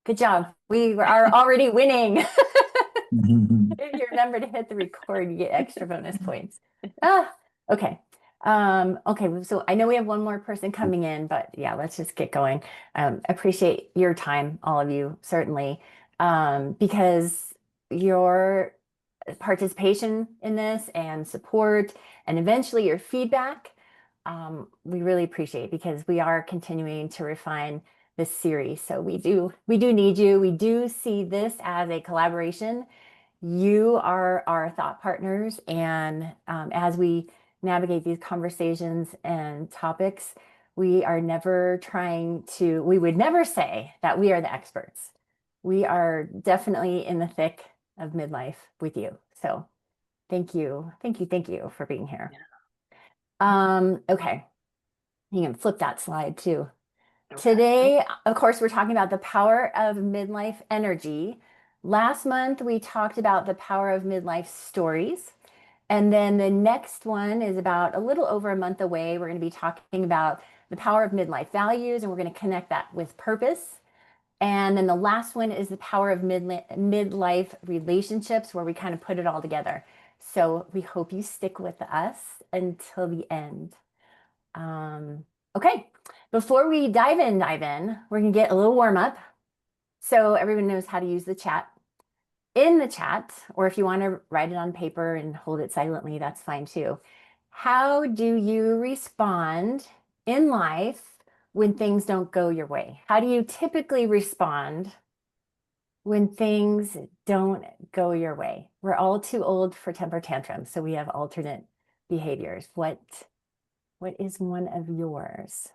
Good job. We are already winning. Mhm. If you remember to hit the record, you get extra bonus points. Ah, okay. Okay, so I know we have one more person coming in, but yeah, let's just get going. Appreciate your time, all of you, certainly, because your participation in this and support and eventually your feedback, we really appreciate because we are continuing to refine this series. So we do need you. We do see this as a collaboration. You are our thought partners, and as we navigate these conversations and topics, we are never trying to, we would never say that we are the experts. We are definitely in the thick of midlife with you. So thank you, thank you, thank you for being here. Yeah. Okay, you can flip that slide too. Okay. Today, of course, we're talking about the power of midlife energy. Last month, we talked about the power of midlife stories. And then the next one is about a little over a month away. We're going to be talking about the power of midlife values, and we're going to connect that with purpose. And then the last one is the power of midlife relationships, where we kind of put it all together. So we hope you stick with us until the end. Okay, before we dive in, we're gonna get a little warm up so everyone knows how to use the chat. In the chat, or if you want to write it on paper and hold it silently, that's fine too. How do you respond in life when things don't go your way? How do you typically respond when things don't go your way? We're all too old for temper tantrums, so we have alternate behaviors. What is one of yours?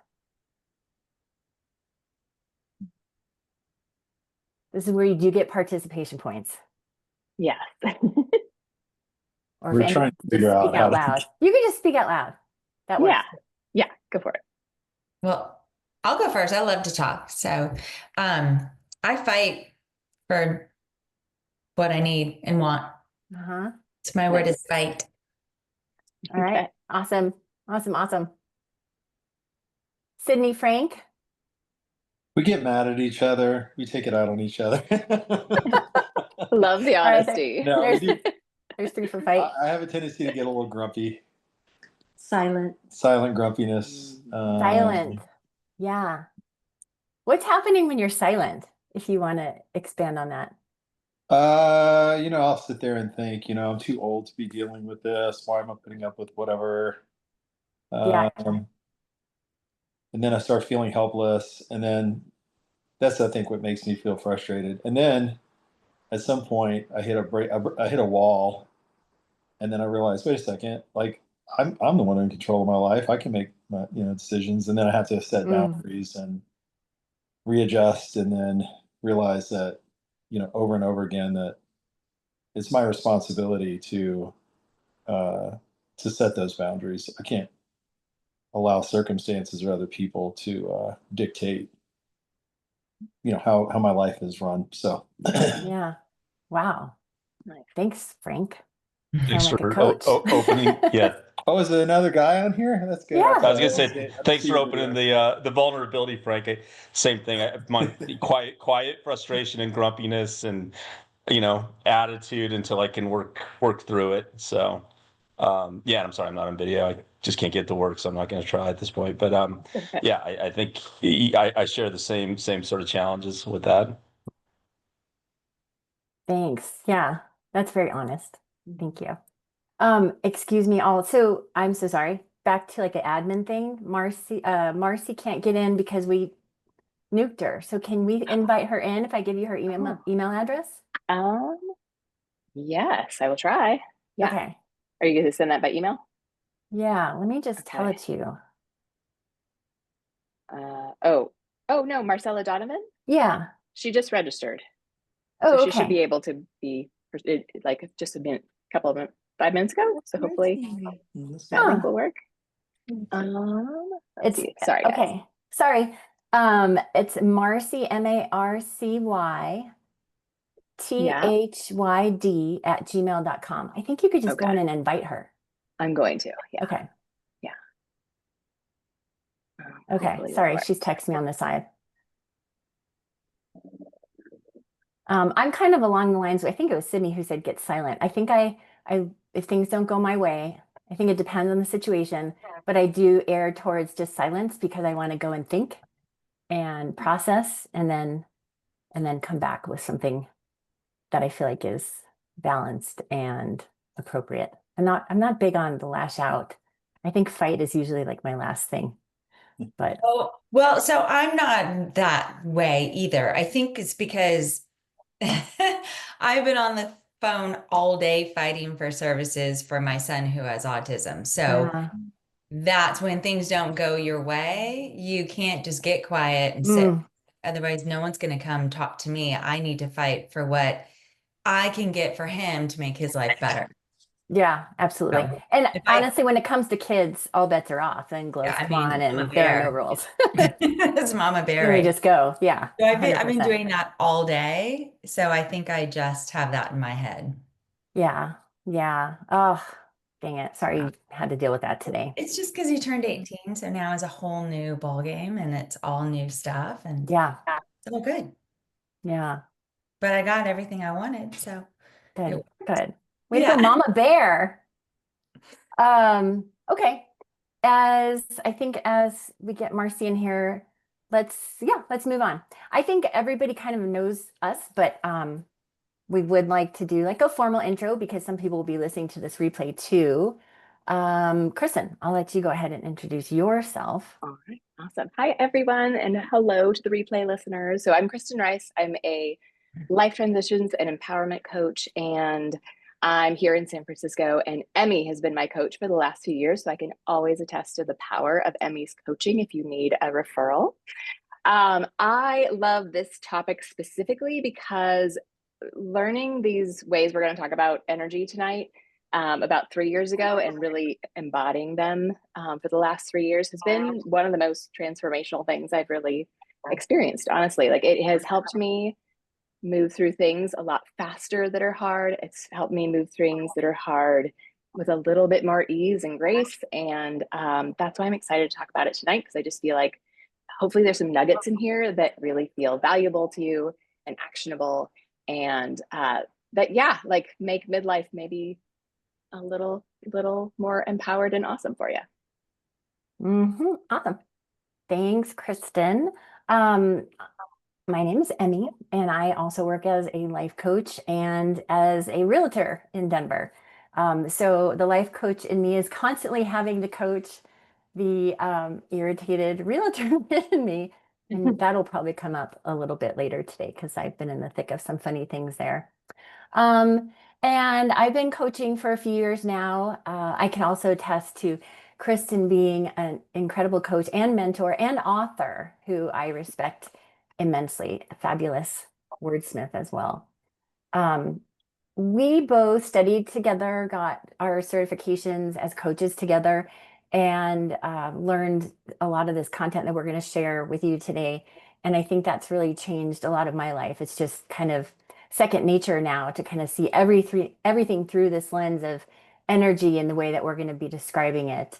This is where you do get participation points. Yes. Or if We're anyone trying to can figure just out speak how out to. loud. You can just speak out loud. That works. Yeah. Yeah. Go for it. Well, I'll go first. I love to talk. So I fight for what I need and want. Uh-huh. It's my word is fight. All right. Okay. Awesome. Awesome. Awesome. Sydney Frank. We get mad at each other. We take it out on each other. Love the All right. honesty. No, we do. There's three for fight. I have a tendency to get a little grumpy, Silent. silent grumpiness. Silent. Yeah. What's happening when you're silent? If you want to expand on that. I'll sit there and think, I'm too old to be dealing with this. Why am I putting up with whatever? Yeah. And then I start feeling helpless, and then that's I think what makes me feel frustrated. And then at some point, I hit a break. I hit a wall, and then I realized, wait a second, like I'm the one in control of my life. I can make my decisions, and then I have to set boundaries and readjust, and then realize that over and over again that it's my responsibility to set those boundaries. I can't allow circumstances or other people to dictate how my life is run. So Yeah. Wow. Nice. Thanks, Frank. Thanks Sound like a for coach. opening. Yeah, oh, is there another guy on here? That's good. Yeah. I was gonna I say don't thanks see for your opening video. the vulnerability, Frank. Same thing. My quiet frustration and grumpiness and attitude until I can work through it. So yeah, I'm sorry I'm not on video. I just can't get to work, so I'm not going to try at this point. But yeah, I think I share the same sort of challenges with that. Thanks. Yeah. That's very honest. Thank you. Excuse me all. So I'm so sorry. Back to like an admin thing. Marcy can't get in because we nuked her. So can we invite her in if I give you her email address? Um, yes, I will try. Yeah. Okay. Are you going to send that by email? Yeah, let me just tell Okay. it to you. Oh no, Marcella Donovan? Yeah. She just registered. Oh, So she should okay. be able to be like just a minute, couple of minutes, 5 minutes ago. So hopefully that link will work. Let's see. Sorry, guys. Okay. Sorry. It's Marcy, MARCY THYD at gmail.com. I think you could just go in and invite her. I'm going to. Yeah. Okay. Yeah. Okay. Hopefully Sorry, that'll she's texting me on the side. I'm kind of along the lines, I think it was Sydney who said get silent. I think if things don't go my way, I think it depends on the situation, but I do err towards just silence because I want to go and think and process and then come back with something that I feel like is balanced and appropriate. I'm not big on the lash out. I think fight is usually like my last thing. But Oh, well, so I'm not that way either. I think it's because I've been on the phone all day fighting for services for my son who has autism. So yeah. that's when things don't go your way. You can't just get quiet and sit. Mm, Otherwise, no one's going to come talk to me. I need to fight for what I can get for him to make his life better. yeah, absolutely. So And if I, honestly, when it comes to kids, all bets are off and gloves yeah, I come on mean, I'm a and there are no bear. rules. It's Mama Bear, Then we right? just go. Yeah, So I've been 100%. doing that all day. So I think I just have that in my head. Yeah. Yeah. Oh, dang it. Sorry you had to deal with that today. It's just because he turned 18. So now it's a whole new ball game and it's all new stuff and Yeah. it's all good. Yeah. But I got everything I wanted. So it, Good. Good. Way to go, yeah. Mama Bear. Okay. As we get Marcy in here, let's move on. I think everybody kind of knows us, but we would like to do like a formal intro because some people will be listening to this replay too. Kristen, I'll let you go ahead and introduce yourself. All right, awesome. Hi, everyone, and hello to the replay listeners. So I'm Kristen Rice. I'm a life transitions and empowerment coach, and I'm here in San Francisco. And Emmy has been my coach for the last few years, so I can always attest to the power of Emmy's coaching if you need a referral. I love this topic specifically because learning these ways we're going to talk about energy tonight about 3 years ago and really embodying them for the last 3 years has been one of the most transformational things I've really experienced, honestly. Like, it has helped me move through things a lot faster that are hard. It's helped me move through things that are hard with a little bit more ease and grace. And that's why I'm excited to talk about it tonight, because I just feel like hopefully there's some nuggets in here that really feel valuable to you and actionable, and like make midlife maybe a little more empowered and awesome for you. Awesome. Thanks, Kristen. Um, my name is Emmy, and I also work as a life coach and as a realtor in Denver. So the life coach in me is constantly having to coach the irritated realtor in me. And that'll probably come up a little bit later today because I've been in the thick of some funny things there. Um, and I've been coaching for a few years now. I can also attest to Kristen being an incredible coach and mentor and author who I respect immensely, a fabulous wordsmith as well. Um, we both studied together, got our certifications as coaches together, and learned a lot of this content that we're going to share with you today. And I think that's really changed a lot of my life. It's just kind of second nature now to kind of see everything through this lens of energy in the way that we're going to be describing it.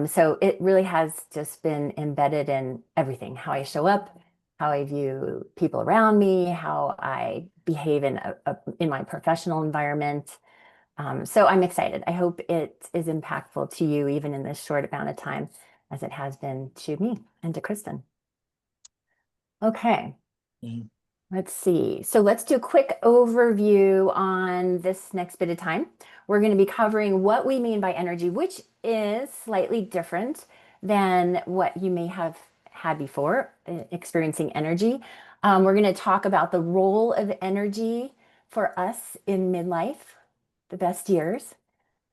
So it really has just been embedded in everything, how I show up, how I view people around me, how I behave in my professional environment. So I'm excited. I hope it is impactful to you, even in this short amount of time, as it has been to me and to Kristen. Okay. Let's see. So let's do a quick overview on this next bit of time. We're going to be covering what we mean by energy, which is slightly different than what you may have had before, experiencing energy. We're going to talk about the role of energy for us in midlife, the best years,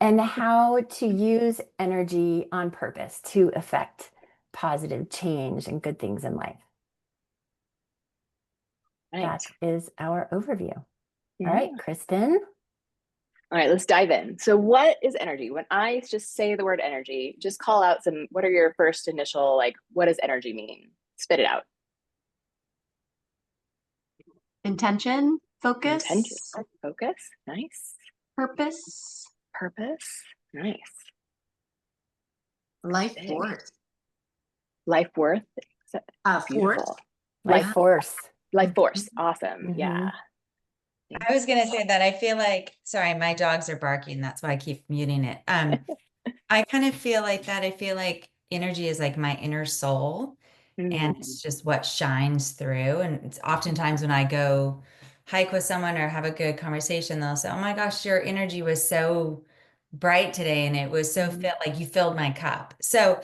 and how to use energy on purpose to affect positive change and good things in life. Right. That is our overview. Yeah. All right, Kristen. All right, let's dive in. So what is energy? When I just say the word energy, just call out what are your first initial, like, what does energy mean? Spit it out. Intention, focus, Intention, focus, nice. purpose, Purpose, nice. life Big. force. Life worth, Force. beautiful. Life force. Life force, awesome. Mhm. Yeah. I was gonna say that I feel like, sorry, my dogs are barking. That's why I keep muting it. I kind of feel like that. I feel like energy is like my inner soul, and Mm, it's just what shines through. And it's oftentimes when I go hike with someone or have a good conversation, they'll say, "Oh my gosh, your energy was so bright today, and it was so mhm. filled, like you filled my cup." So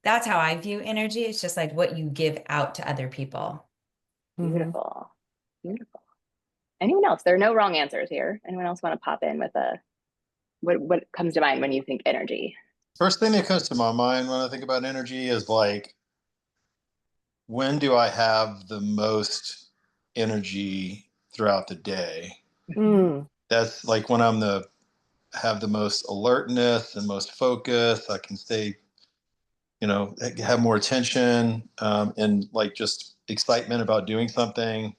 that's how I view energy. It's just like what you give out to other people. Mhm. Beautiful. Beautiful. Anyone else? There are no wrong answers here. Anyone else want to pop in with a what comes to mind when you think energy? First thing that comes to my mind when I think about energy is like, when do I have the most energy throughout the day? Mm. That's like when have the most alertness and most focus. I can stay, have more attention, and like just excitement about doing something,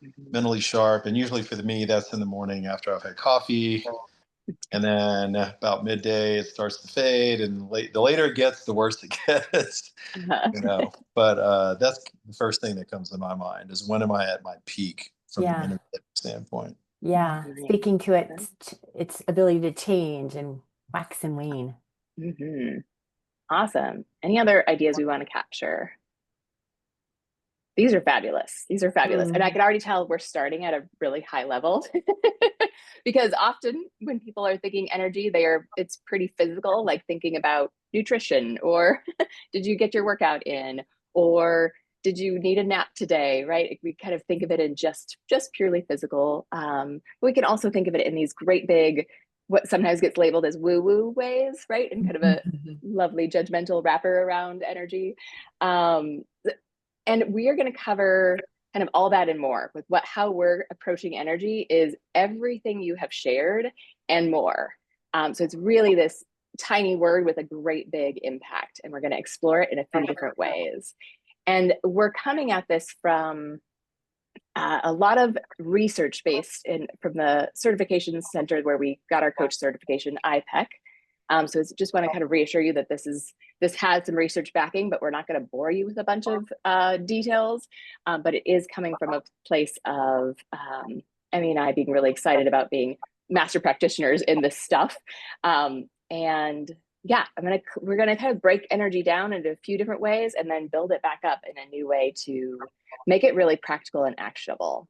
Mhm. mentally sharp. And usually for me, that's in the morning after I've had coffee. And then about midday, it starts to fade. And the later it gets, the worse it gets, But that's the first thing that comes to my mind is, when am I at my peak from an Yeah. energy standpoint? Yeah. Speaking to its ability to change and wax and wane. Mhm. Awesome. Any other ideas we want to capture? These are fabulous. These are fabulous. And I can already tell we're starting at a really high level because often when people are thinking energy, it's pretty physical, like thinking about nutrition, or did you get your workout in, or did you need a nap today, right? We kind of think of it in just purely physical. We can also think of it in these great big, what sometimes gets labeled as woo-woo ways, right? And kind of a lovely judgmental wrapper around energy. Um, and we are going to cover kind of all that and more with how we're approaching energy is everything you have shared and more. So it's really this tiny word with a great big impact, and we're going to explore it in a few different ways. And we're coming at this from a lot of research based from the certification center where we got our coach certification, IPEC. So it's just want to kind of reassure you that this has some research backing, but we're not going to bore you with a bunch of details. But it is coming from a place of Emmy and I being really excited about being master practitioners in this stuff. And yeah, we're gonna kind of break energy down into a few different ways and then build it back up in a new way to make it really practical and actionable.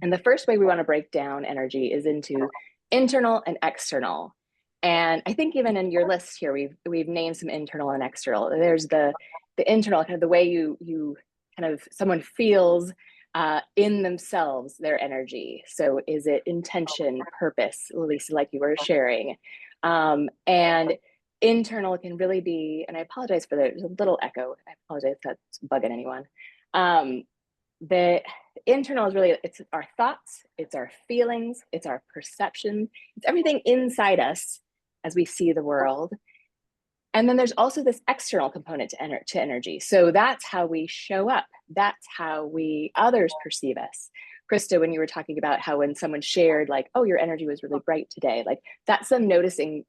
And the first way we want to break down energy is into internal and external. And I think even in your list here, we've named some internal and external. There's the internal, kind of the way you kind of someone feels in themselves, their energy. So is it intention, purpose, Lisa, like you were sharing? And internal can really be, and I apologize for there's a little echo. I apologize if that's bugging anyone. The internal is really, it's our thoughts, it's our feelings, it's our perception, it's everything inside us as we see the world. And then there's also this external component to energy. So that's how we show up. That's how others perceive us. Krista, when you were talking about how when someone shared like, oh, your energy was really bright today, like that's them noticing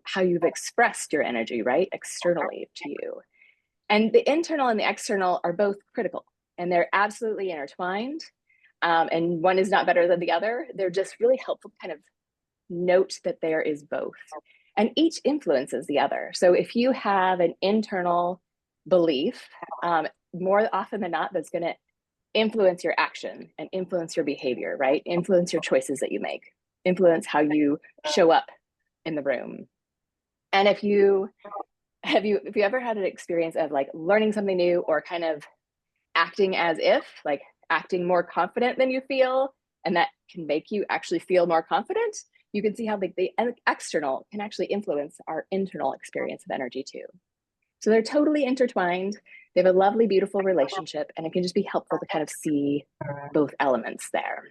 how you've expressed your energy, right? Externally to you. And the internal and the external are both critical, and they're absolutely intertwined. And one is not better than the other. They're just really helpful to kind of note that there is both. And each influences the other. So if you have an internal belief, more often than not, that's going to influence your action and influence your behavior, right? Influence your choices that you make, influence how you show up in the room. And if you ever had an experience of like learning something new or kind of acting as if, like acting more confident than you feel, and that can make you actually feel more confident, you can see how the external can actually influence our internal experience of energy too. So they're totally intertwined. They have a lovely, beautiful relationship, and it can just be helpful to kind of see both elements there.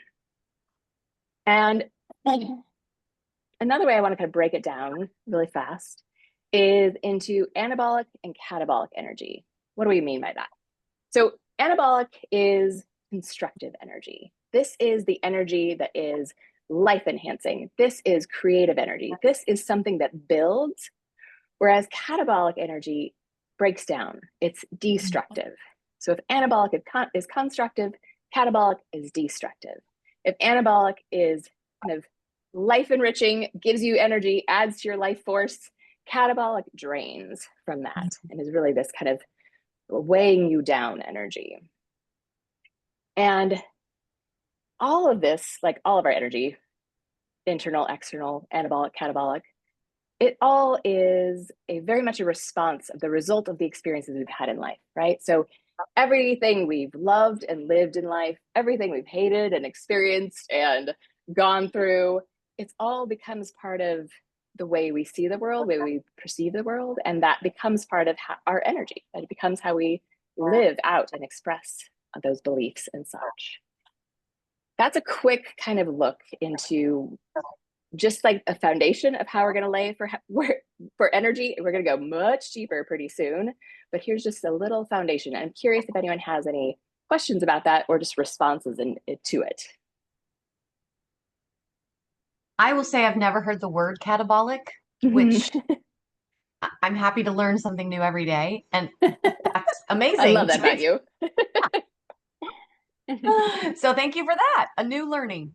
And another way I want to kind of break it down really fast is into anabolic and catabolic energy. What do we mean by that? So anabolic is constructive energy. This is the energy that is life enhancing. This is creative energy. This is something that builds, whereas catabolic energy breaks down. It's destructive. So if anabolic is constructive, catabolic is destructive. if anabolic is kind of life enriching, gives you energy, adds to your life force, catabolic drains from that and is really this kind of weighing you down energy. And all of this, like all of our energy, internal, external, anabolic, catabolic, it all is very much a response of the result of the experiences we've had in life, right? So everything we've loved and lived in life, everything we've hated and experienced and gone through, it's all becomes part of the way we see the world, the way we perceive the world, and that becomes part of our energy. That it becomes how we live out and express those beliefs and such. That's a quick kind of look into just like a foundation of how we're going to lay for energy. We're going to go much deeper pretty soon, but here's just a little foundation. I'm curious if anyone has any questions about that or just responses to it. I will say I've never heard the word catabolic, which I'm happy to learn something new every day. And that's amazing. I love that about you. So thank you for that. A new learning.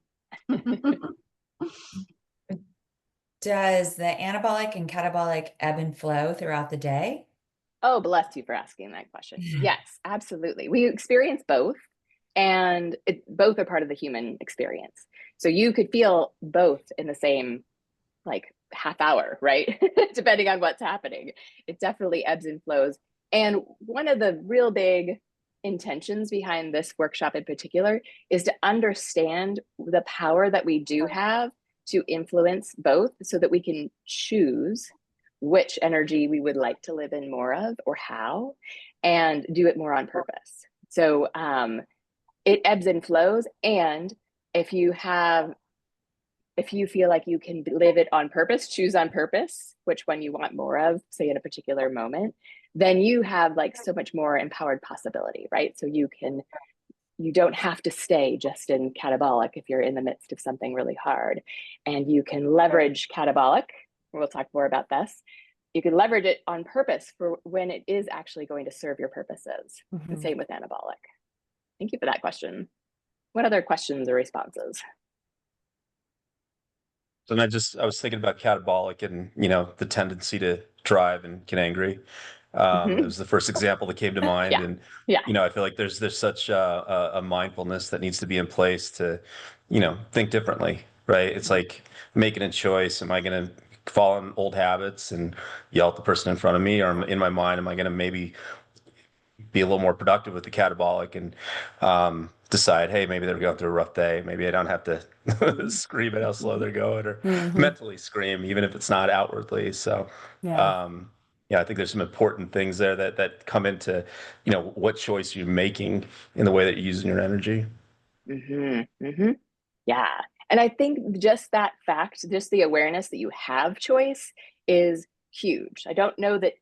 Does the anabolic and catabolic ebb and flow throughout the day? Oh, bless you for asking that question. Yes, absolutely. We experience both, and both are part of the human experience. So you could feel both in the same like half hour, right? Depending on what's happening. It definitely ebbs and flows. And one of the real big intentions behind this workshop in particular is to understand the power that we do have to influence both so that we can choose which energy we would like to live in more of or how, and do it more on purpose. So it ebbs and flows. And if you feel like you can live it on purpose, choose on purpose, which one you want more of, say in a particular moment, then you have like so much more empowered possibility, right? So you don't have to stay just in catabolic if you're in the midst of something really hard. And you can leverage catabolic. We'll talk more about this. You can leverage it on purpose for when it is actually going to serve your purposes. The same with anabolic. Thank you for that question. What other questions or responses? So I was thinking about catabolic and, the tendency to drive and get angry. It was the first example that came to mind. Yeah. And, Yeah. I feel like there's such a mindfulness that needs to be in place to, think differently, right? It's like making a choice. Am I going to fall on old habits and yell at the person in front of me? Or in my mind, am I going to maybe be a little more productive with the catabolic and decide, hey, maybe they're going through a rough day. Maybe I don't have to scream at how slow they're going or mentally scream, even if it's not outwardly. So, I think there's some important things there that come into, what choice you're making in the way that you're using your energy. Yeah. And I think just that fact, just the awareness that you have choice is huge. I don't know that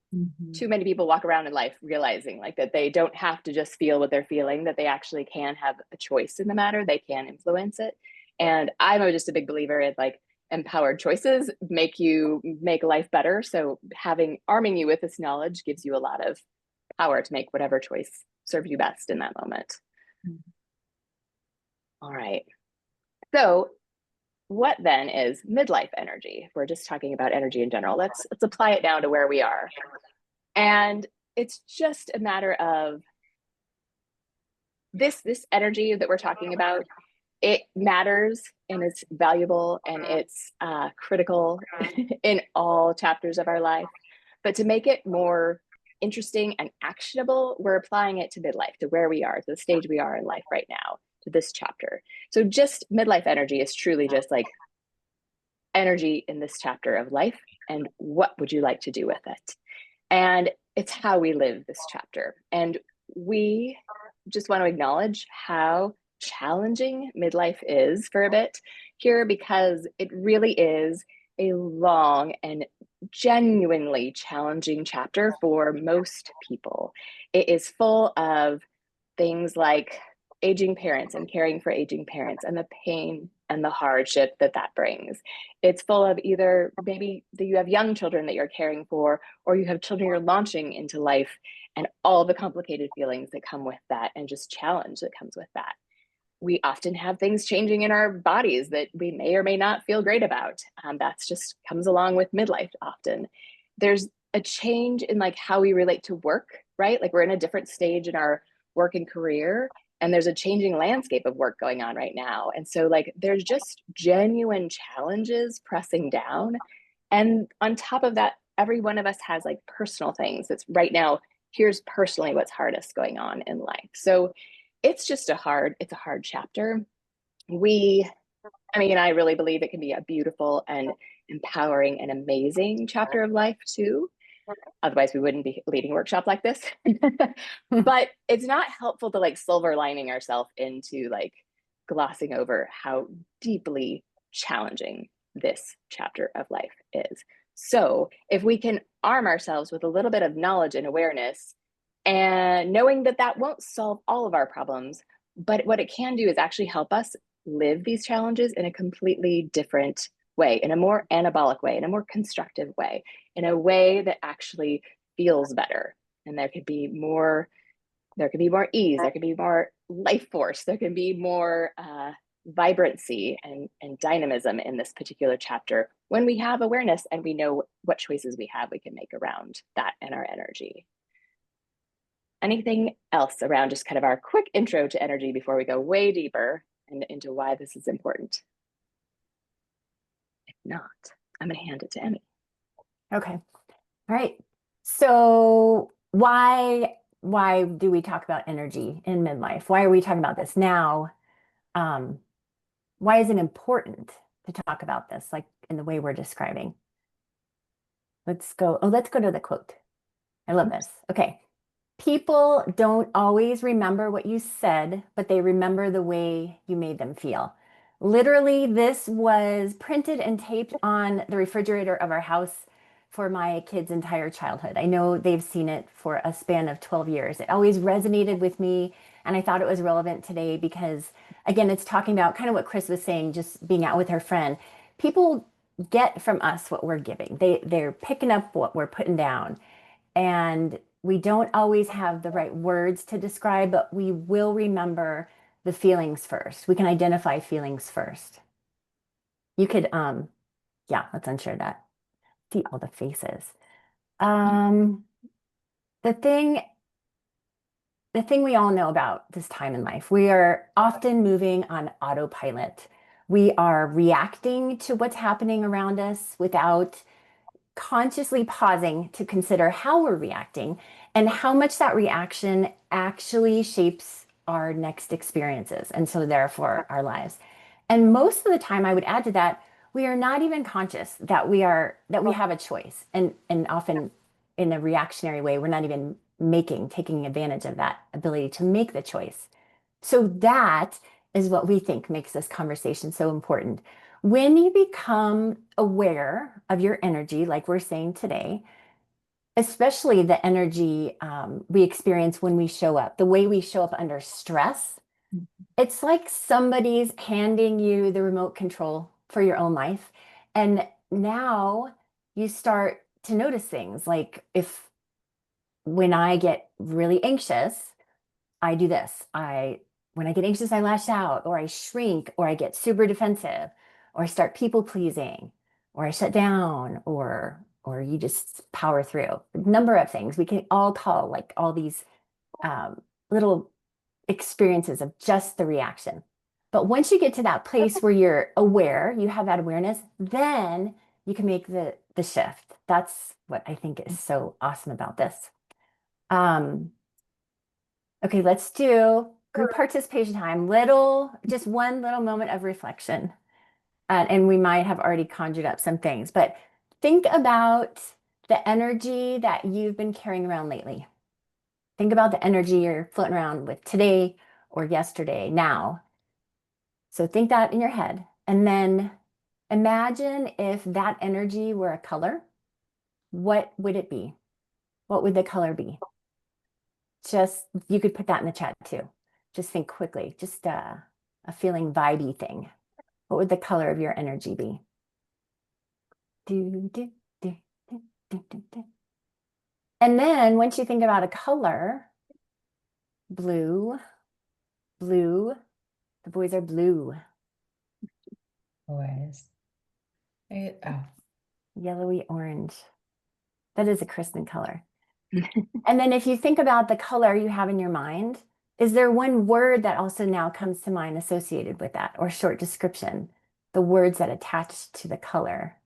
too many people walk around in life realizing like that they don't have to just feel what they're feeling, that they actually can have a choice in the matter. They can influence it. And I'm just a big believer in like empowered choices make life better. So arming you with this knowledge gives you a lot of power to make whatever choice serves you best in that moment. All right. So what then is midlife energy? We're just talking about energy in general. Let's apply it down to where we are. And it's just a matter of this energy that we're talking about. It matters and it's valuable and it's critical in all chapters of our life. But to make it more interesting and actionable, we're applying it to midlife, to where we are, to the stage we are in life right now, to this chapter. So just midlife energy is truly just like energy in this chapter of life, and what would you like to do with it? And it's how we live this chapter. And we just want to acknowledge how challenging midlife is for a bit here, because it really is a long and genuinely challenging chapter for most people. It is full of things like aging parents and caring for aging parents and the pain and the hardship that brings. It's full of either maybe that you have young children that you're caring for, or you have children you're launching into life and all the complicated feelings that come with that and just challenge that comes with that. we often have things changing in our bodies that we may or may not feel great about. That's just comes along with midlife often. There's a change in like how we relate to work, right? Like we're in a different stage in our work and career, and there's a changing landscape of work going on right now. And so like there's just genuine challenges pressing down. And on top of that, every one of us has like personal things that's right now, here's personally what's hardest going on in life. So it's just it's a hard chapter. I really believe it can be a beautiful and empowering and amazing chapter of life too. Otherwise we wouldn't be leading a workshop like this. But it's not helpful to like silver lining ourselves into like glossing over how deeply challenging this chapter of life is. So if we can arm ourselves with a little bit of knowledge and awareness, and knowing that that won't solve all of our problems, but what it can do is actually help us live these challenges in a completely different way, in a more anabolic way, in a more constructive way, in a way that actually feels better. And there could be more ease, there could be more life force, there can be more vibrancy and dynamism in this particular chapter when we have awareness and we know what choices we can make around that and our energy. Anything else around just kind of our quick intro to energy before we go way deeper and into why this is important? If not, I'm going to hand it to Emmy. Okay. All right. So why do we talk about energy in midlife? Why are we talking about this now? Why is it important to talk about this, like in the way we're describing? Let's go to the quote. I love this. Okay. People don't always remember what you said, but they remember the way you made them feel. Literally, this was printed and taped on the refrigerator of our house for my kids' entire childhood. I know they've seen it for a span of 12 years. It always resonated with me, and I thought it was relevant today because, again, it's talking about kind of what Chris was saying, just being out with her friend. People get from us what we're giving. They're picking up what we're putting down. And we don't always have the right words to describe, but we will remember the feelings first. We can identify feelings first. You could, yeah, let's unshare that. See all the faces. The thing we all know about this time in life, we are often moving on autopilot. We are reacting to what's happening around us without consciously pausing to consider how we're reacting and how much that reaction actually shapes our next experiences and so therefore our lives. And most of the time, I would add to that, we are not even conscious that we have a choice, and often in a reactionary way, we're not even taking advantage of that ability to make the choice. So that is what we think makes this conversation so important. When you become aware of your energy, like we're saying today, especially the energy we experience when we show up, the way we show up under stress, it's like somebody's handing you the remote control for your own life. And now you start to notice things like when I get really anxious, I do this. When I get anxious, I lash out, or I shrink, or I get super defensive, or I start people pleasing, or I shut down, or you just power through. A number of things we can all call like all these little experiences of just the reaction. But once you get to that place where you're aware, you have that awareness, then you can make the shift. That's what I think is so awesome about this. Okay, let's do group participation time. Just one little moment of reflection. And we might have already conjured up some things, but think about the energy that you've been carrying around lately. Think about the energy you're floating around with today or yesterday, now. So think that in your head. And then imagine if that energy were a color, what would it be? What would the color be? You could put that in the chat too. Just think quickly, just a feeling vibey thing. What would the color of your energy be? Do, do, do, do, do, do, do. And then once you think about a color, blue, The boys are blue, Boys. Oh, yellowy orange. That is a Kristen color. And then if you think about the color you have in your mind, is there one word that also now comes to mind associated with that, or short description? The words that attach to the color.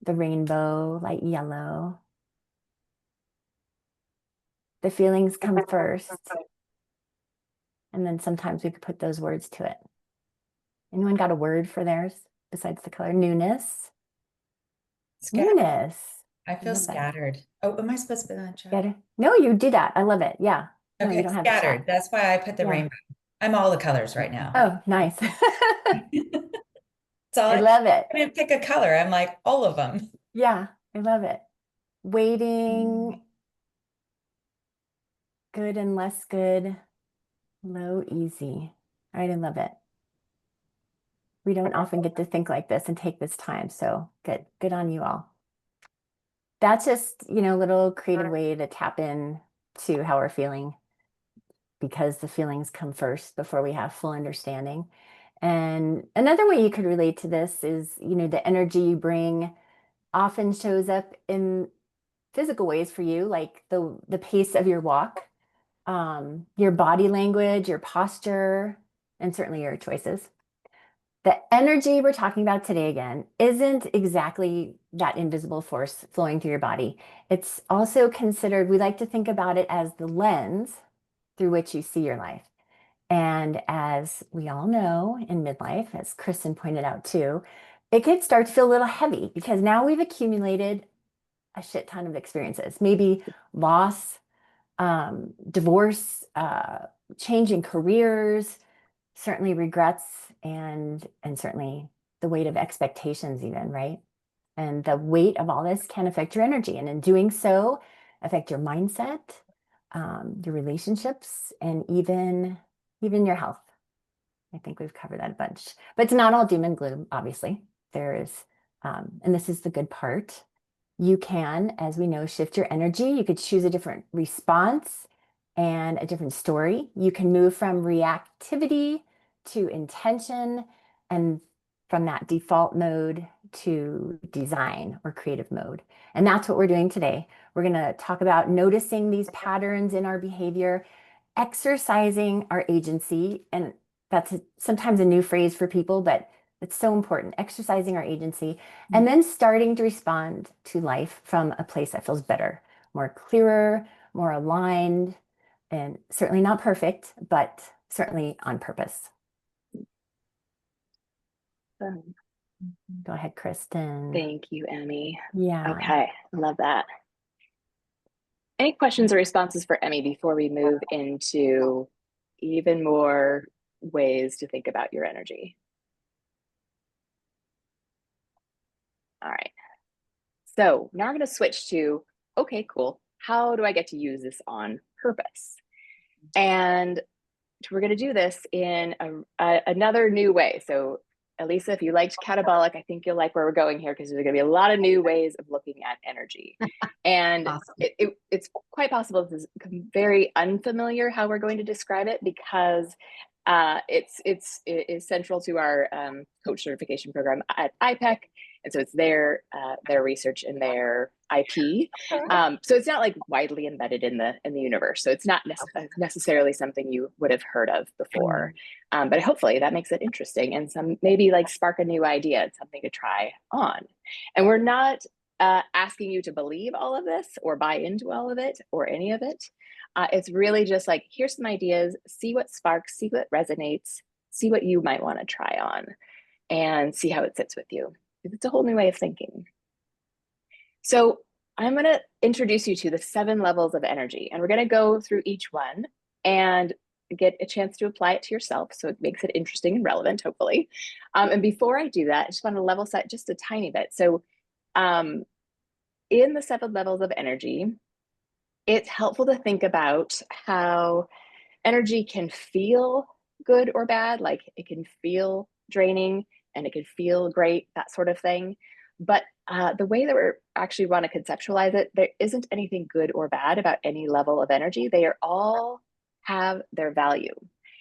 The rainbow, light yellow. The feelings come first. And then sometimes we could put those words to it. Anyone got a word for theirs besides the color? Newness. Newness. I feel love that. scattered. Oh, am I supposed to be in that chat? Scattered. No, you do that. I love it. Yeah. No, Okay, you don't have the chat. scattered. That's why I put the Yeah. rainbow. I'm all the colors right now. Oh, nice. So I love it. I didn't pick a color. I'm like all of them. Yeah, I love it. Waiting, good and less good, low, easy. All right, I love it. We don't often get to think like this and take this time, so good on you all. That's just, a little creative way to tap in to how we're feeling, because the feelings come first before we have full understanding. And another way you could relate to this is, the energy you bring often shows up in physical ways for you, like the pace of your walk, your body language, your posture, and certainly your choices. The energy we're talking about today, again, isn't exactly that invisible force flowing through your body. It's also considered, we like to think about it as the lens through which you see your life. And as we all know in midlife, as Kristen pointed out too, it could start to feel a little heavy because now we've accumulated a shit ton of experiences, maybe loss, divorce, changing careers, certainly regrets, and certainly the weight of expectations even, right? And the weight of all this can affect your energy, and in doing so, affect your mindset, your relationships, and even your health. I think we've covered that a bunch, but it's not all doom and gloom, obviously. There is, and this is the good part. You can, as we know, shift your energy. You could choose a different response and a different story. You can move from reactivity to intention, and from that default mode to design or creative mode. And that's what we're doing today. We're going to talk about noticing these patterns in our behavior, exercising our agency. And that's sometimes a new phrase for people, but it's so important, exercising our agency, and then starting to respond to life from a place that feels better, more clearer, more aligned, and certainly not perfect, but certainly on purpose. Go ahead, Kristen. Thank you, Emmy. Yeah. Okay, love that. Any questions or responses for Emmy before we move into even more ways to think about your energy? All right. So now I'm going to switch to, okay, cool. How do I get to use this on purpose? And we're going to do this in another new way. So Elisa, if you liked catabolic, I think you'll like where we're going here, because there's going to be a lot of new ways of looking at energy. And Awesome. it's quite possible this is very unfamiliar how we're going to describe it, because it is central to our coach certification program at IPEC. And so it's their research and their IP. So it's not like widely embedded in the universe. So it's not necessarily something you would have heard of before. But hopefully that makes it interesting, and some maybe like spark a new idea, something to try on. And we're not asking you to believe all of this or buy into all of it or any of it. It's really just like, here's some ideas, see what sparks, see what resonates, see what you might want to try on, and see how it sits with you. It's a whole new way of thinking. So I'm going to introduce you to the 7 levels of energy, and we're going to go through each one and get a chance to apply it to yourself, so it makes it interesting and relevant, hopefully. And before I do that, I just want to level set just a tiny bit. So in the 7 levels of energy, it's helpful to think about how energy can feel good or bad, like it can feel draining and it can feel great, that sort of thing. But the way that we actually want to conceptualize it, there isn't anything good or bad about any level of energy. They are all have their value.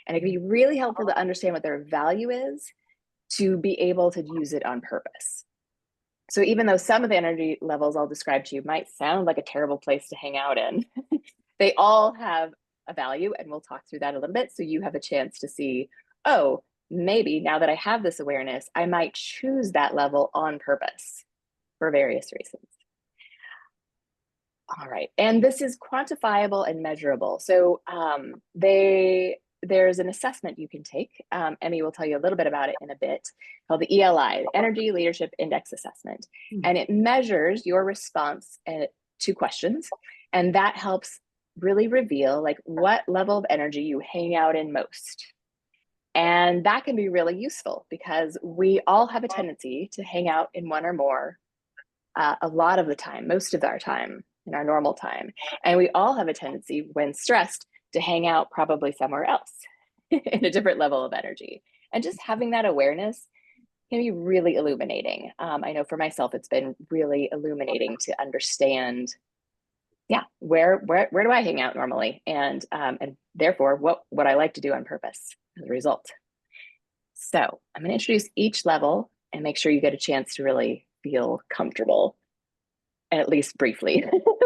And it can be really helpful to understand what their value is to be able to use it on purpose. So even though some of the energy levels I'll describe to you might sound like a terrible place to hang out in, they all have a value, and we'll talk through that a little bit so you have a chance to see, oh, maybe now that I have this awareness, I might choose that level on purpose for various reasons. All right, and this is quantifiable and measurable. So there's an assessment you can take. Emmy will tell you a little bit about it in a bit, called the ELI, the Energy Leadership Index Assessment. And it measures your response to questions. And that helps really reveal like what level of energy you hang out in most. And that can be really useful because we all have a tendency to hang out in one or more a lot of the time, most of our time, in our normal time. And we all have a tendency when stressed to hang out probably somewhere else in a different level of energy. And just having that awareness can be really illuminating. I know for myself, it's been really illuminating to understand, yeah, where do I hang out normally? And therefore what I like to do on purpose as a result. So I'm going to introduce each level and make sure you get a chance to really feel comfortable, at least briefly,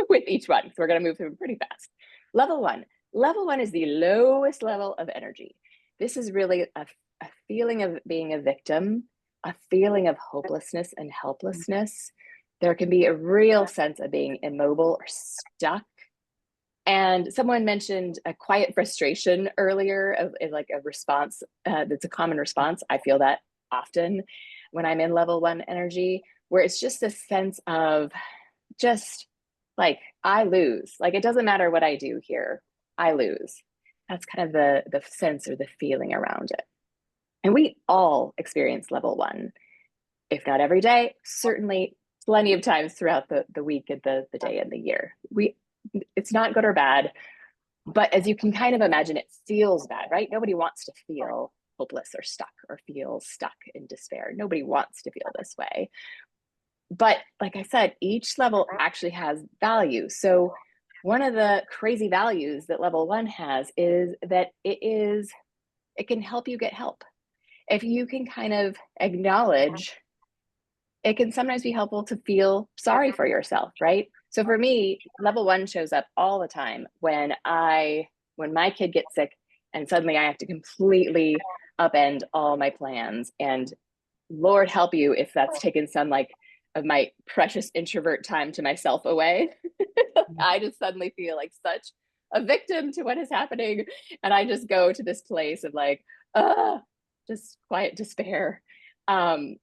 with each one. So we're going to move through pretty fast. Level one. Level one is the lowest level of energy. This is really a feeling of being a victim, a feeling of hopelessness and helplessness. There can be a real sense of being immobile or stuck. And someone mentioned a quiet frustration earlier of like a response that's a common response. I feel that often when I'm in level one energy, where it's just a sense of just like, I lose. Like, it doesn't matter what I do here, I lose. That's kind of the sense or the feeling around it. And we all experience level one, if not every day, certainly plenty of times throughout the week and the day and the year. It's not good or bad, but as you can kind of imagine, it feels bad, right? Nobody wants to feel hopeless or stuck or feel stuck in despair. Nobody wants to feel this way. But like I said, each level actually has value. So one of the crazy values that level one has is that it can help you get help. If you can kind of acknowledge, it can sometimes be helpful to feel sorry for yourself, right? So for me, level one shows up all the time when my kid gets sick and suddenly I have to completely upend all my plans. And Lord help you if that's taken some like of my precious introvert time to myself away. I just suddenly feel like such a victim to what is happening. And I just go to this place of like, just quiet despair. And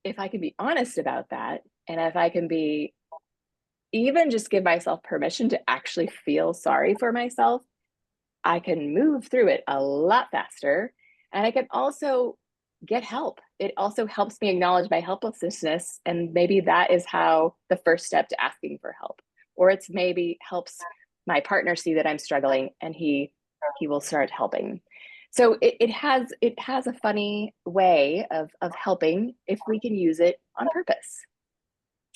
if I can be honest about that, and if I can be even just give myself permission to actually feel sorry for myself, I can move through it a lot faster. And I can also get help. It also helps me acknowledge my helplessness. And maybe that is how the first step to asking for help, or it's maybe helps my partner see that I'm struggling and he will start helping. So it has a funny way of helping if we can use it on purpose.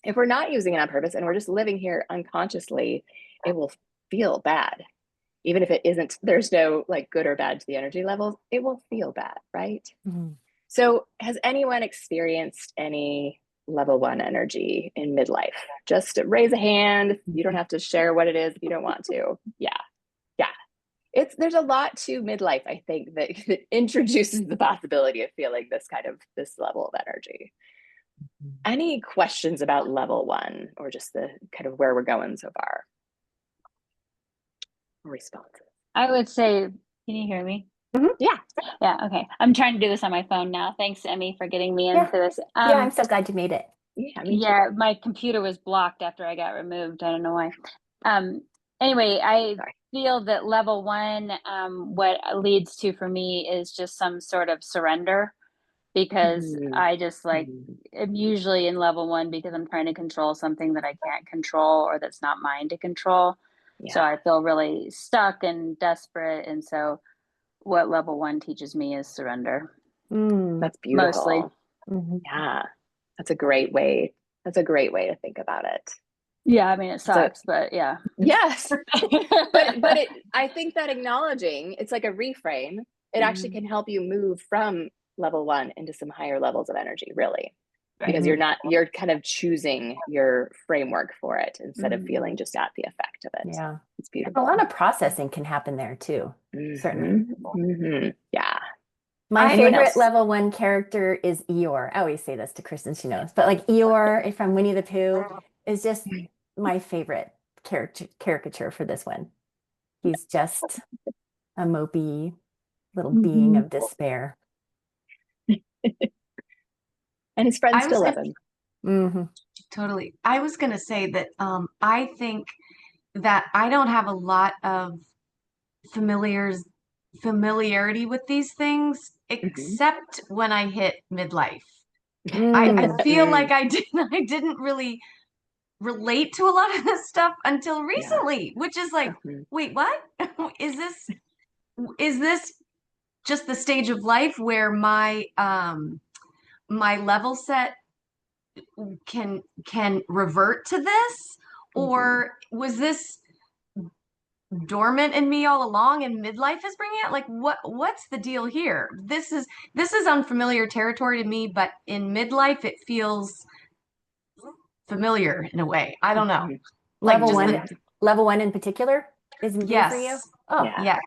If we're not using it on purpose and we're just living here unconsciously, it will feel bad. Even if it isn't, there's no like good or bad to the energy levels, it will feel bad, right? Mm-hmm. So has anyone experienced any level one energy in midlife? Just raise a hand. You don't have to share what it is if you don't want to. Yeah. There's a lot to midlife, I think, that introduces the possibility of feeling this level of energy. Any questions about level one, or just the kind of where we're going so far? Responses. I would say, can you hear me? Mm-hmm. Yeah. Okay. I'm trying to do this on my phone now. Thanks, Emmy, for getting me into this. Yeah, I'm so glad you made it. Yeah, my computer was blocked after I got removed. I don't know why. Anyway, I feel that level one, what leads to for me is just some sort of surrender, because I just like, I'm usually in level one because I'm trying to control something that I can't control or that's not mine to control. Yeah. So I feel really stuck and desperate. And so what level one teaches me is surrender. That's beautiful. Mostly. Yeah, that's a great way. That's a great way to think about it. Yeah, I mean, it So- sucks, but yeah. Yes. but I think that acknowledging, it's like a reframe. It actually can help you move from level 1 into some higher levels of energy, really. Because you're kind of choosing your framework for it instead of feeling just at the effect of it. Yeah. It's beautiful. A lot of processing can happen there too. Certainly. Yeah. My Anyone favorite else? level 1 character is Eeyore. I always say this to Kristen, she knows. But like Eeyore from Winnie the Pooh is just my favorite caricature for this one. He's just a mopey little being of despair. And his friends I was still love gonna- him. Totally. I was going to say that I think that I don't have a lot of familiarity with these things, except when I hit midlife. I feel like I didn't really relate to a lot of this stuff until recently, which is like, wait, what? Is this just the stage of life where my my level set can revert to this, or was this dormant in me all along and midlife is bringing it? Like, what's the deal here? This is unfamiliar territory to me, but in midlife it feels familiar in a way. I don't know. Like level 1 in particular is new for you? yes. Oh, Yeah.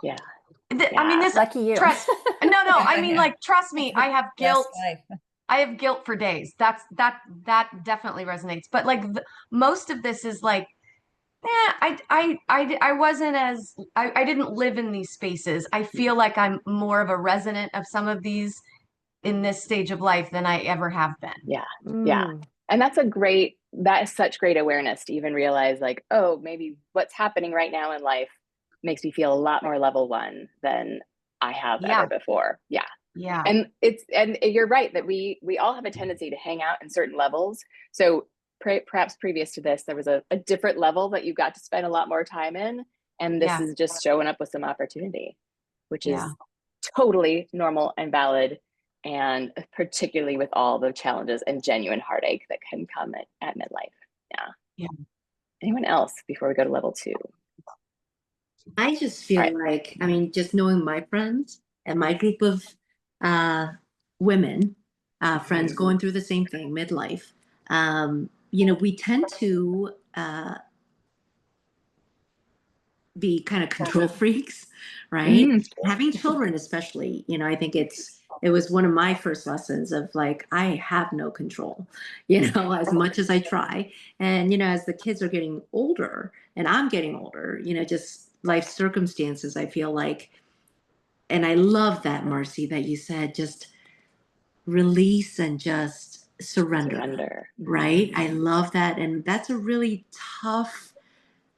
I mean, this lucky you. trust. No, I mean, like, trust me, I have guilt. Best life. I have guilt for days. That definitely resonates. But like most of this is like, I wasn't as I didn't live in these spaces. I feel like I'm more of a resident of some of these in this stage of life than I ever have been. Yeah. And that is such great awareness to even realize, like, oh, maybe what's happening right now in life makes me feel a lot more level 1 than I have ever before. Yeah. And you're right that we all have a tendency to hang out in certain levels. So perhaps previous to this, there was a different level that you got to spend a lot more time in. And this is just showing up with some opportunity, which is totally normal and valid. And particularly with all the challenges and genuine heartache that can come at midlife. Yeah. Anyone else before we go to level 2? I just feel like, I mean, just knowing my friends and my group of women, friends going through the same thing, midlife, we tend to be kind of control freaks, right? Having children, especially, I think it was one of my first lessons of like, I have no control, as much as I try. And, as the kids are getting older and I'm getting older, just life circumstances, I feel like, and I love that, Marcy, that you said, just release and just surrender. Right? I love that. And that's a really tough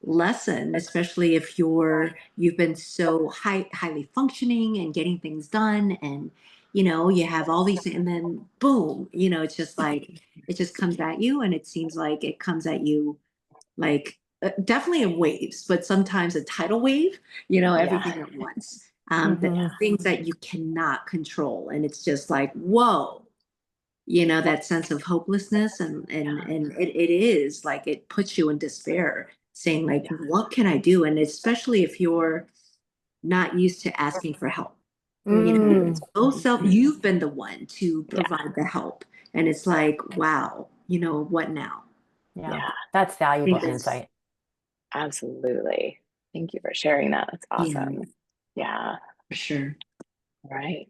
lesson, especially if you've been so highly functioning and getting things done, and you have all these, and then boom, it's just like it just comes at you, and it seems like it comes at you like definitely in waves, but sometimes a tidal wave, everything at once. The things that you cannot control, and it's just like, whoa, that sense of hopelessness, and it is like it puts you in despair, saying like, what can I do? And especially if you're not used to asking for help, you've been the one to provide the help, and it's like, wow, what now? That's valuable insight. Absolutely. Thank you for sharing that. That's awesome. Yeah, for sure. Right.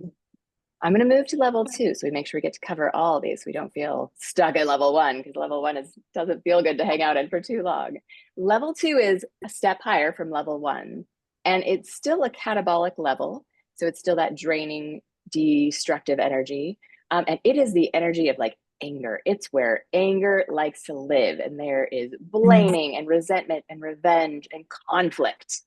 I'm going to move to level 2, so we make sure we get to cover all of these. So we don't feel stuck at level 1, because level 1 doesn't feel good to hang out in for too long. Level 2 is a step higher from level 1, and it's still a catabolic level. So it's still that draining, destructive energy. And it is the energy of like anger. It's where anger likes to live, and there is blaming and resentment and revenge and conflict.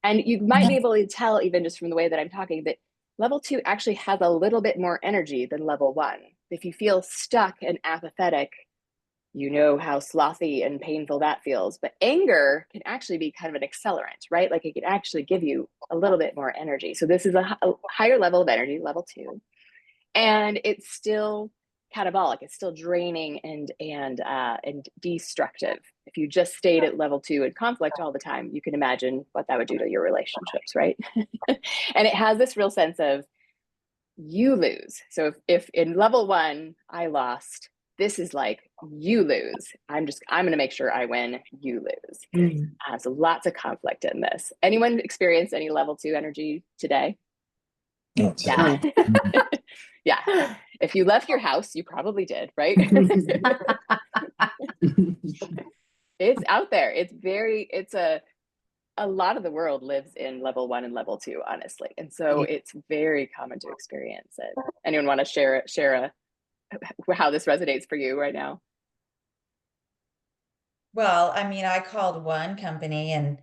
And you might be able to tell, even just from the way that I'm talking, that level 2 actually has a little bit more energy than level 1. If you feel stuck and apathetic, you know how slothy and painful that feels. But anger can actually be kind of an accelerant, right? Like it can actually give you a little bit more energy. So this is a higher level of energy, level 2. And it still catabolic. It's still draining and destructive. If you just stayed at level 2 in conflict all the time, you can imagine what that would do to your relationships, right? And it has this real sense of you lose. So if in level 1 I lost, this is like you lose. I'm going to make sure I win, you lose. So lots of conflict in this. Anyone experience any level 2 energy today? Yeah. Yeah. If you left your house, you probably did, right? It's out there. It's a lot of the world lives in level 1 and level 2, honestly. And so it's very common to experience it. Anyone want to share how this resonates for you right now? Well, I mean, I called one company and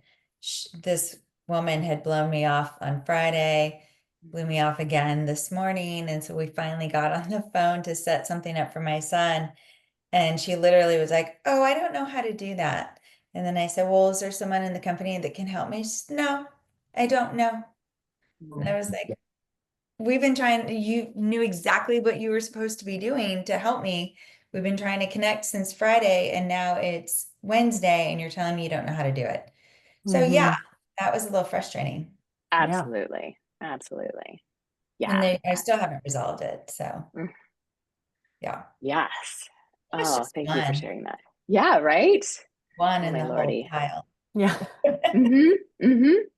this woman had blown me off on Friday, blew me off again this morning. And so we finally got on the phone to set something up for my son. And she literally was like, "Oh, I don't know how to do that." And then I said, "Well, is there someone in the company that can help me?" She said, "No, I don't know." And I was like, "We've been trying, you knew exactly what you were supposed to be doing to help me. We've been trying to connect since Friday and now it's Wednesday and you're telling me you don't know how to do it." So yeah, that was a little frustrating. Absolutely. Absolutely. Yeah. And I still haven't resolved it. So yeah. Yes. Oh, thank you for sharing that. Yeah, right? One Oh, in my the lordy. whole pile. Yeah.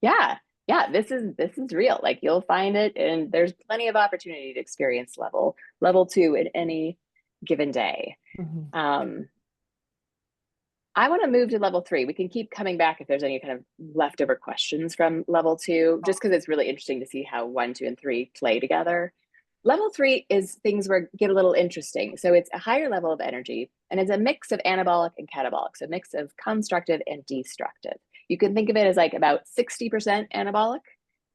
Yeah. Yeah. This is real. Like you'll find it, and there's plenty of opportunity to experience level 2 in any given day. I want to move to level 3. We can keep coming back if there's any kind of leftover questions from level 2, just because it's really interesting to see how 1, 2, and 3 play together. Level 3 is things where get a little interesting. So it's a higher level of energy, and it's a mix of anabolic and catabolic, so a mix of constructive and destructive. You can think of it as like about 60% anabolic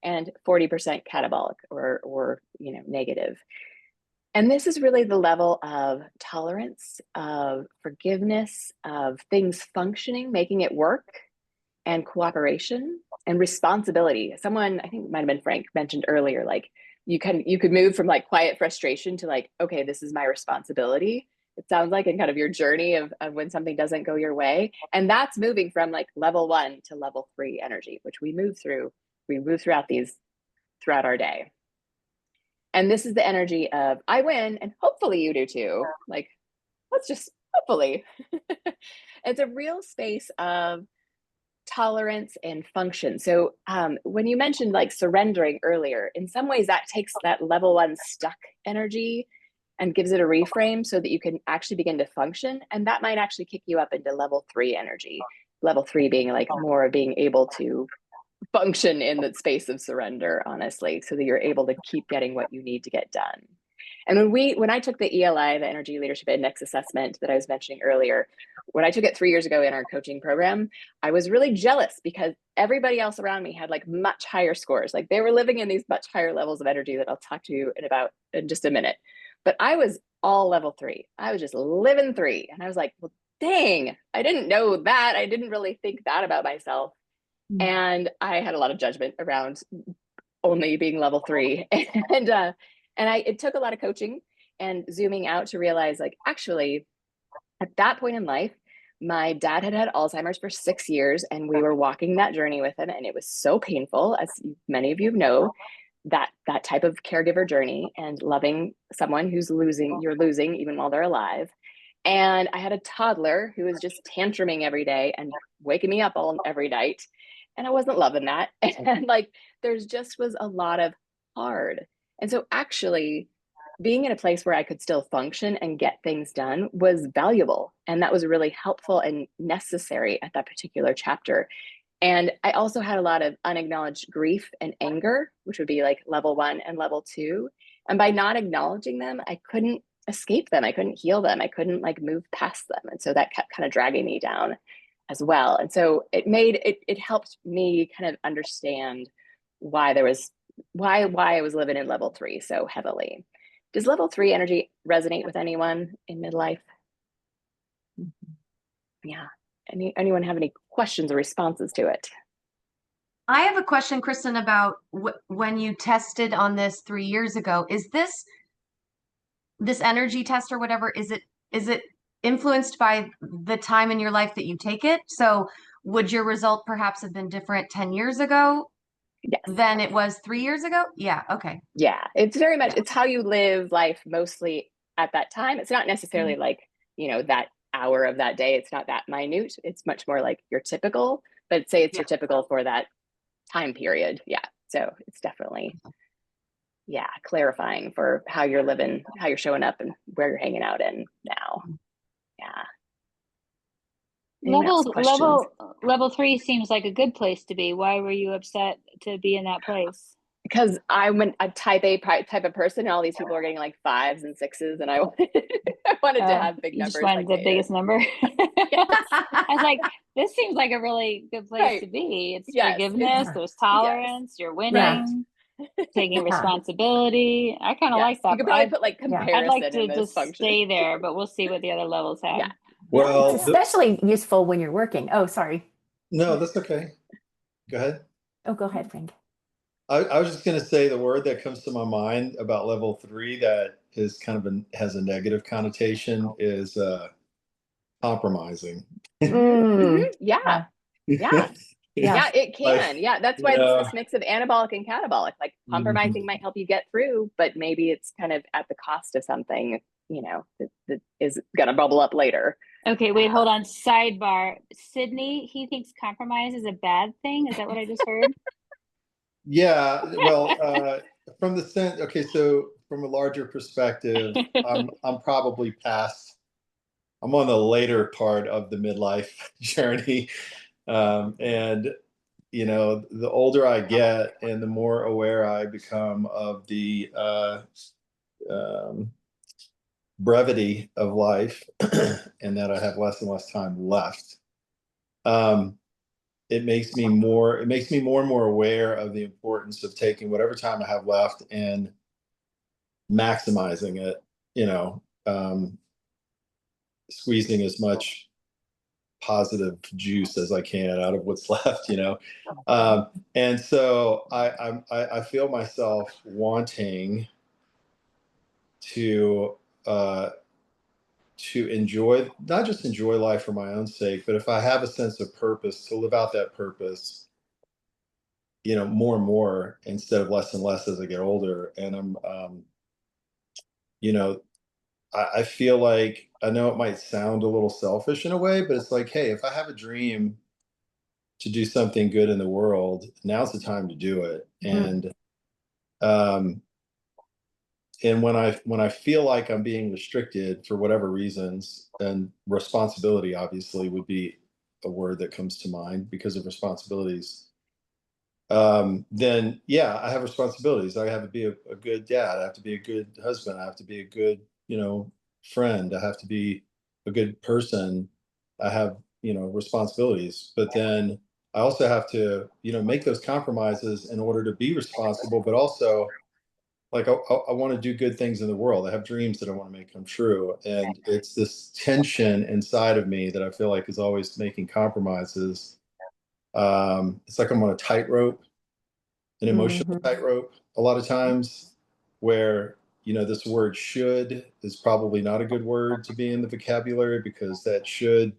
and 40% catabolic, or negative. And this is really the level of tolerance, of forgiveness, of things functioning, making it work, and cooperation and responsibility. Someone, I think it might have been Frank, mentioned earlier, like you could move from like quiet frustration to like, okay, this is my responsibility. It sounds like in kind of your journey of when something doesn't go your way. And that's moving from like level 1 to level 3 energy, which we move throughout our day. And this is the energy of I win, and hopefully you do too. Like, let's just hopefully. It's a real space of tolerance and function. So when you mentioned like surrendering earlier, in some ways that takes that level 1 stuck energy and gives it a reframe so that you can actually begin to function. And that might actually kick you up into level 3 energy. Level 3 being like more of being able to function in the space of surrender, honestly, so that you're able to keep getting what you need to get done. And when I took the ELI, the Energy Leadership Index assessment that I was mentioning earlier, when I took it 3 years ago in our coaching program, I was really jealous because everybody else around me had like much higher scores. Like they were living in these much higher levels of energy that I'll talk to you in just a minute. But I was all level 3. I was just living 3. And I was like, well, dang, I didn't know that. I didn't really think that about myself. And I had a lot of judgment around only being level 3. And it took a lot of coaching and zooming out to realize, like, actually, at that point in life, my dad had had Alzheimer's for 6 years, and we were walking that journey with him. And it was so painful, as many of you know, that type of caregiver journey and loving someone you're losing even while they're alive. And I had a toddler who was just tantruming every day and waking me up every night. And I wasn't loving that. And like, there's just was a lot of hard. And so actually being in a place where I could still function and get things done was valuable. And that was really helpful and necessary at that particular chapter. And I also had a lot of unacknowledged grief and anger, which would be like level 1 and level 2. And by not acknowledging them, I couldn't escape them. I couldn't heal them. I couldn't like move past them. And so that kept kind of dragging me down as well. And so it helped me kind of understand why I was living in level 3 so heavily. Does level 3 energy resonate with anyone in midlife? Yeah. Anyone have any questions or responses to it? I have a question, Kristen, about when you tested on this 3 years ago. Is this this energy test or whatever, is it influenced by the time in your life that you take it? So would your result perhaps have been different 10 years ago Yes. than it was 3 years ago? Yeah. Okay. Yeah. It's very much, it's how you live life mostly at that time. It's not necessarily like, that hour of that day. It's not that minute. It's much more like your typical, but say it's your typical for that time period. Yeah. So it's definitely, clarifying for how you're living, how you're showing up, and where you're hanging out in now. Yeah. Anyone else questions? Level 3 seems like a good place to be. Why were you upset to be in that place? Because I'm a type A type of person, and all these people are getting like 5s and 6s, and I wanted to have big you numbers. Just wanted like the biggest number. I was like, this seems like a really good place to be. It's forgiveness, there's tolerance, you're winning, taking responsibility. I kind of like that. You could probably put like comparison. I'd like to in just stay there, but we'll see what the other levels have. Yeah. Well, it's especially useful when you're working. Oh, sorry. No, that's okay. Go ahead. Oh, go ahead, Frank. I was just going to say the word that comes to my mind about level 3 that is kind of has a negative connotation is compromising. Yeah. Yeah. Yeah, it can. Like, that's why it's this mix of anabolic and catabolic. Like compromising might help you get through, but maybe it's kind of at the cost of something, that is going to bubble up later. Okay, wait, hold on. Sidebar. Sydney, he thinks compromise is a bad thing. Is that what I just heard? Yeah, well, from the sense, okay, so from a larger perspective, I'm probably past. I'm on the later part of the midlife journey, and the older I get, and the more aware I become of the brevity of life, and that I have less and less time left. It makes me more and more aware of the importance of taking whatever time I have left and maximizing it, squeezing as much positive juice as I can out of what's left, and so I feel myself wanting to enjoy, not just enjoy life for my own sake, but if I have a sense of purpose, to live out that purpose, more and more instead of less and less as I get older. And I feel like, I know it might sound a little selfish in a way, but it's like, hey, if I have a dream to do something good in the world, now's the time to do it. And when I feel like I'm being restricted for whatever reasons, and responsibility obviously would be a word that comes to mind because of responsibilities, then I have responsibilities. I have to be a good dad. I have to be a good husband. I have to be a good, friend. I have to be a good person. I have, responsibilities. But then I also have to, make those compromises in order to be responsible, but also, like, I want to do good things in the world. I have dreams that I want to make come true. And it's this tension inside of me that I feel like is always making compromises. It's like I'm on a tightrope, an emotional tightrope a lot of times, where, this word should is probably not a good word to be in the vocabulary, because that should,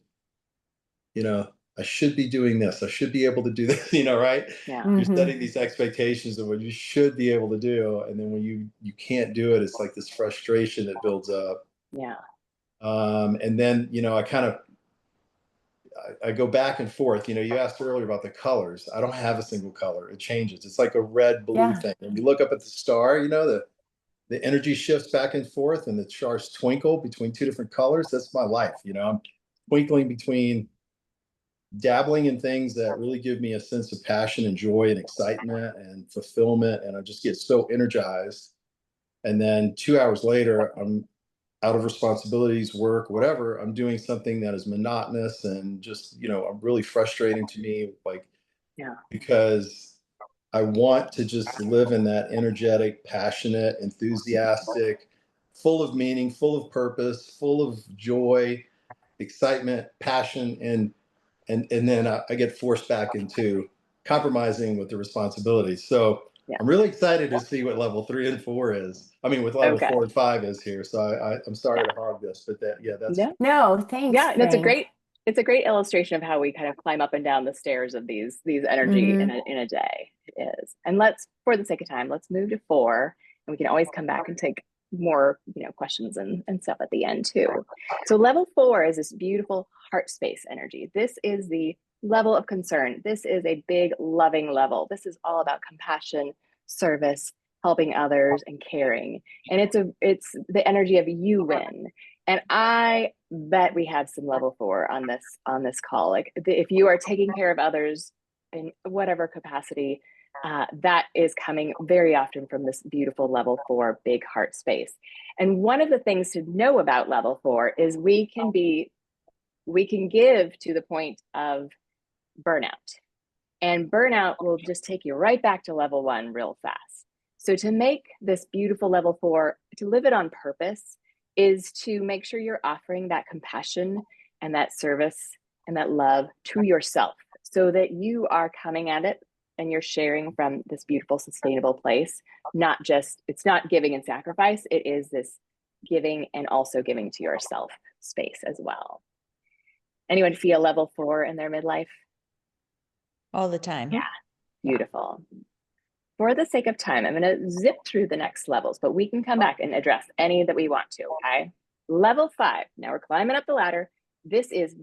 I should be doing this. I should be able to do this, right? Yeah. You're setting these expectations of what you should be able to do. And then when you can't do it, it's like this frustration that builds up. Yeah. And then, I go back and forth. You asked earlier about the colors. I don't have a single color. It changes. It's like a red blue thing. When you look up at the star, the energy shifts back and forth, and the stars twinkle between two different colors. That's my life. I'm twinkling between dabbling in things that really give me a sense of passion and joy and excitement and fulfillment, and I just get so energized. And then 2 hours later, I'm out of responsibilities, work, whatever. I'm doing something that is monotonous and just, really frustrating to me, like, because I want to just live in that energetic, passionate, enthusiastic, full of meaning, full of purpose, full of joy, excitement, passion, and then I get forced back into compromising with the responsibilities. So I'm really excited to see what level 3 and 4 is. I mean, with level Okay. 4 and 5 is here. So I'm sorry to hog this, but that's No, thanks. Yeah, that's Frank. it's a great illustration of how we kind of climb up and down the stairs of these energy in a day. It is. And let's, for the sake of time, let's move to 4, and we can always come back and take more, questions and stuff at the end too. So level 4 is this beautiful heart space energy. This is the level of concern. This is a big loving level. This is all about compassion, service, helping others, and caring. And it's the energy of you win. And I bet we have some level 4 on this call. Like if you are taking care of others in whatever capacity, that is coming very often from this beautiful level 4 big heart space. And one of the things to know about level 4 is we can give to the point of burnout. And burnout will just take you right back to level 1 real fast. So to make this beautiful level 4, to live it on purpose, is to make sure you're offering that compassion and that service and that love to yourself, so that you are coming at it and you're sharing from this beautiful, sustainable place. It's not giving and sacrifice. It is this giving and also giving to yourself space as well. Anyone feel level 4 in their midlife? All the time. Yeah, beautiful. For the sake of time, I'm going to zip through the next levels, but we can come back and address any that we want to, okay? Level 5, now we're climbing up the ladder. This is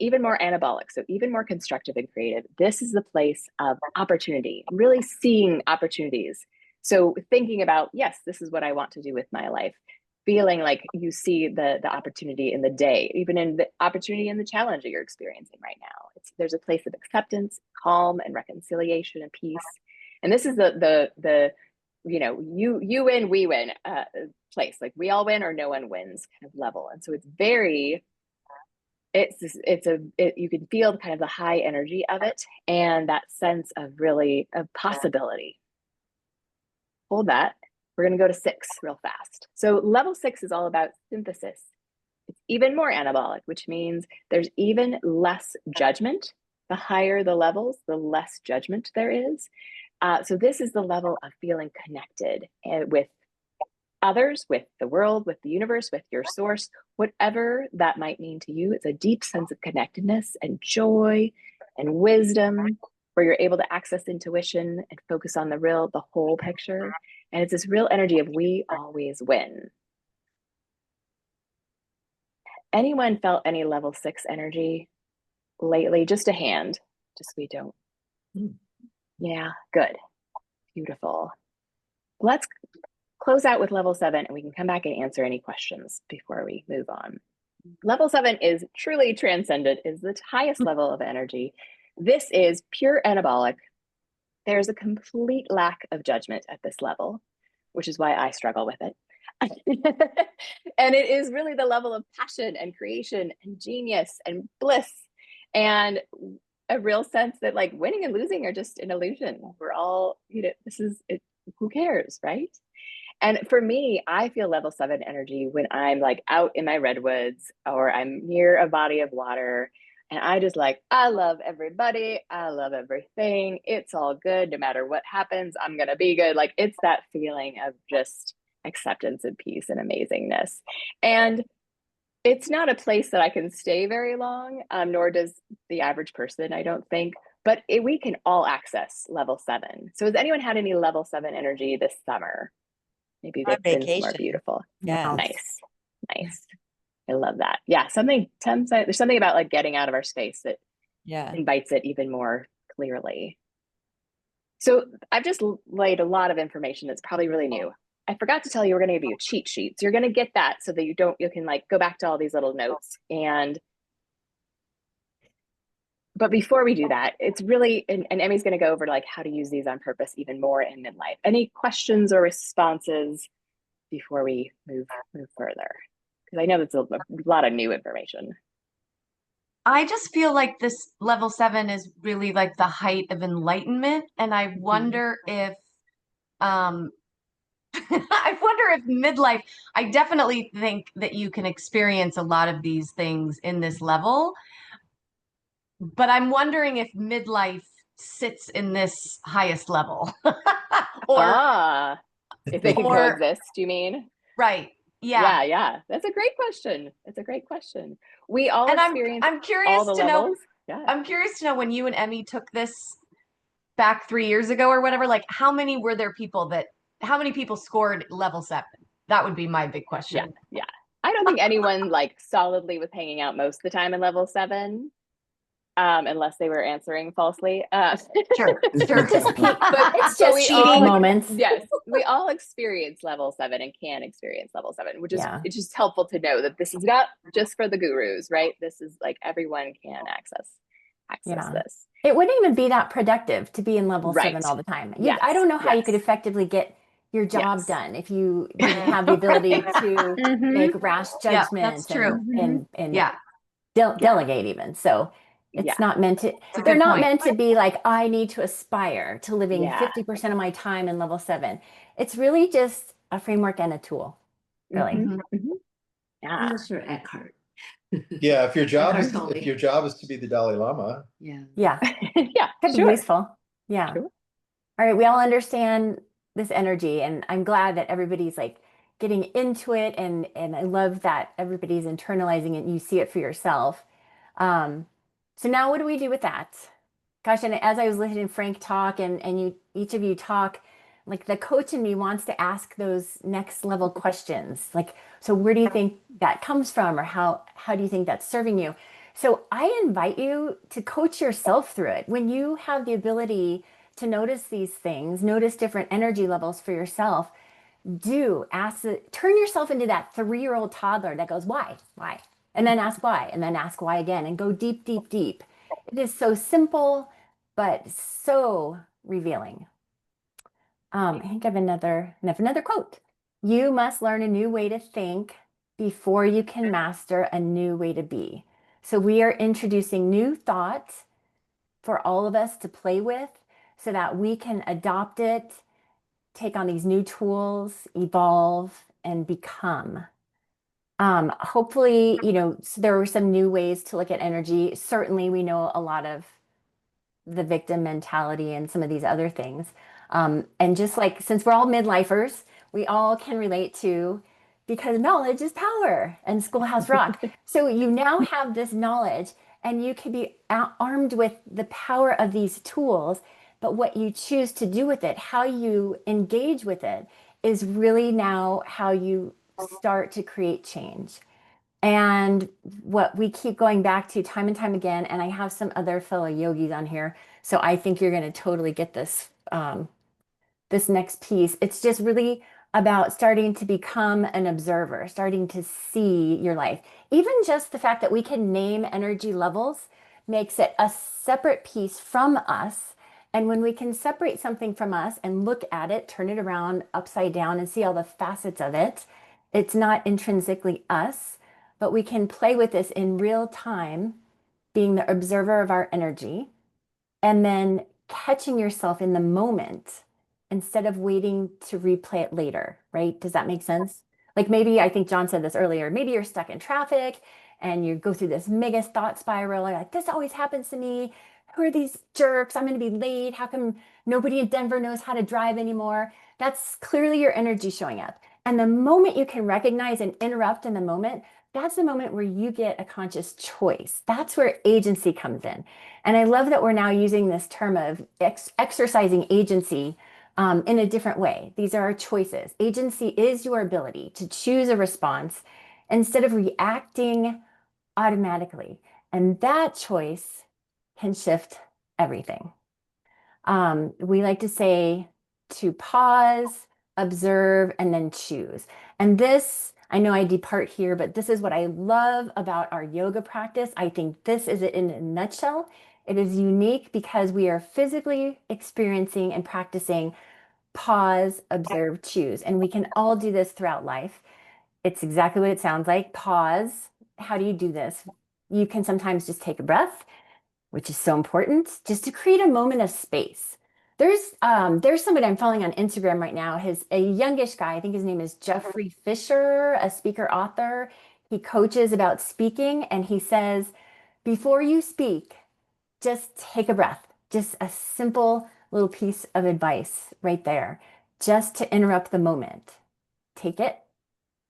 even more anabolic, so even more constructive and creative. This is the place of opportunity, really seeing opportunities. So thinking about, yes, this is what I want to do with my life. Feeling like you see the opportunity in the day, even in the opportunity and the challenge that you're experiencing right now. There's a place of acceptance, calm, and reconciliation and peace. And this is the you win, we win place. Like we all win or no one wins kind of level. And so you can feel kind of the high energy of it and that sense of possibility. Hold that. We're going to go to 6 real fast. So level 6 is all about synthesis. It's even more anabolic, which means there's even less judgment. The higher the levels, the less judgment there is. So this is the level of feeling connected with others, with the world, with the universe, with your source, whatever that might mean to you. It's a deep sense of connectedness and joy and wisdom, where you're able to access intuition and focus on the whole picture. And it's this real energy of we always win. Anyone felt any level 6 energy lately? Just a hand, just so we don't. Yeah, good. Beautiful. Let's close out with level 7 and we can come back and answer any questions before we move on. Level 7 is truly transcendent, is the highest level of energy. This is pure anabolic. There's a complete lack of judgment at this level, which is why I struggle with it. And it is really the level of passion and creation and genius and bliss, and a real sense that like winning and losing are just an illusion. We're all, this is it. Who cares, right? And for me, I feel level 7 energy when I'm like out in my redwoods or I'm near a body of water, and I just I love everybody. I love everything. It's all good. No matter what happens, I'm going to be good. Like it's that feeling of just acceptance and peace and amazingness. And it's not a place that I can stay very long, nor does the average person, I don't think. But we can all access level 7. So has anyone had any level 7 energy this summer? Maybe they've been somewhere beautiful. Yeah. Nice. I love that. Yeah, there's something about like getting out of our space that invites it even more clearly. So I've just laid a lot of information that's probably really new. I forgot to tell you, we're going to give you a cheat sheet. So you're going to get that so that you can like go back to all these little notes. But before we do that, it's really, and Emmy's going to go over like how to use these on purpose even more in midlife. Any questions or responses before we move further? Because I know that's a lot of new information. I just feel like this level 7 is really like the height of enlightenment. And I wonder if, midlife, I definitely think that you can experience a lot of these things in this level. But I'm wondering if midlife sits in this highest level. Or if they can coexist, you mean? Right. Yeah. Yeah. That's a great question. It's a great question. We all And experience I'm curious all the to levels. know. Yeah. I'm curious to know, when you and Emmy took this back 3 years ago or whatever, like how many people scored level 7? That would be my big question. Yeah. I don't think anyone like solidly was hanging out most of the time in level 7. Unless they were answering falsely. Sure. But it's just we cheating all, moments. Yes, we all experience level 7 and can experience level 7, which is it's just helpful to know that this is not just for the gurus, right? This is like everyone can access this. It wouldn't even be that productive to be in level 7 all the time. I don't know how you could effectively get your job done if you didn't have the ability to make rash judgments and delegate even. So it's not meant to, they're not meant to be like, I need to aspire to living 50% of my time in level 7. It's really just a framework and a tool, really. Yeah. Mr. Eckhart. Yeah, if your job is to be the Dalai Lama. Yeah. Could be useful. Yeah. Sure. All right, we all understand this energy, and I'm glad that everybody's like getting into it, and I love that everybody's internalizing it and you see it for yourself. So now what do we do with that? Gosh, and as I was listening to Frank talk and you, each of you talk, like the coach in me wants to ask those next level questions. Like, so where do you think that comes from, or how do you think that's serving you? So I invite you to coach yourself through it. When you have the ability to notice these things, notice different energy levels for yourself, turn yourself into that 3-year-old toddler that goes, why? And then ask why, and then ask why again, and go deep, deep, deep. It is so simple, but so revealing. I think I have another quote. You must learn a new way to think before you can master a new way to be. So we are introducing new thoughts for all of us to play with so that we can adopt it, take on these new tools, evolve, and become. Hopefully, so there were some new ways to look at energy. Certainly, we know a lot of the victim mentality and some of these other things. And just like, since we're all midlifers, we all can relate to, because knowledge is power and Schoolhouse Rock. So you now have this knowledge, and you can be armed with the power of these tools, but what you choose to do with it, how you engage with it, is really now how you start to create change. And what we keep going back to time and time again, and I have some other fellow yogis on here, so I think you're going to totally get this, this next piece. It's just really about starting to become an observer, starting to see your life. Even just the fact that we can name energy levels makes it a separate piece from us. And when we can separate something from us and look at it, turn it around upside down and see all the facets of it, it's not intrinsically us, but we can play with this in real time, being the observer of our energy, and then catching yourself in the moment instead of waiting to replay it later, right? Does that make sense? Like, maybe, I think John said this earlier, maybe you're stuck in traffic and you go through this mega thought spiral. You're like, this always happens to me. Who are these jerks? I'm going to be late. How come nobody in Denver knows how to drive anymore? That's clearly your energy showing up. And the moment you can recognize and interrupt in the moment, that's the moment where you get a conscious choice. That's where agency comes in. And I love that we're now using this term of exercising agency in a different way. These are our choices. Agency is your ability to choose a response instead of reacting automatically. And that choice can shift everything. We like to say to pause, observe, and then choose. And this, I know I depart here, but this is what I love about our yoga practice. I think this is it in a nutshell. It is unique because we are physically experiencing and practicing pause, observe, choose. And we can all do this throughout life. It's exactly what it sounds like. Pause. How do you do this? You can sometimes just take a breath, which is so important, just to create a moment of space. There's somebody I'm following on Instagram right now. A youngish guy, I think his name is Jeffrey Fisher, a speaker author. He coaches about speaking, and he says, before you speak, just take a breath. Just a simple little piece of advice right there, just to interrupt the moment. Take it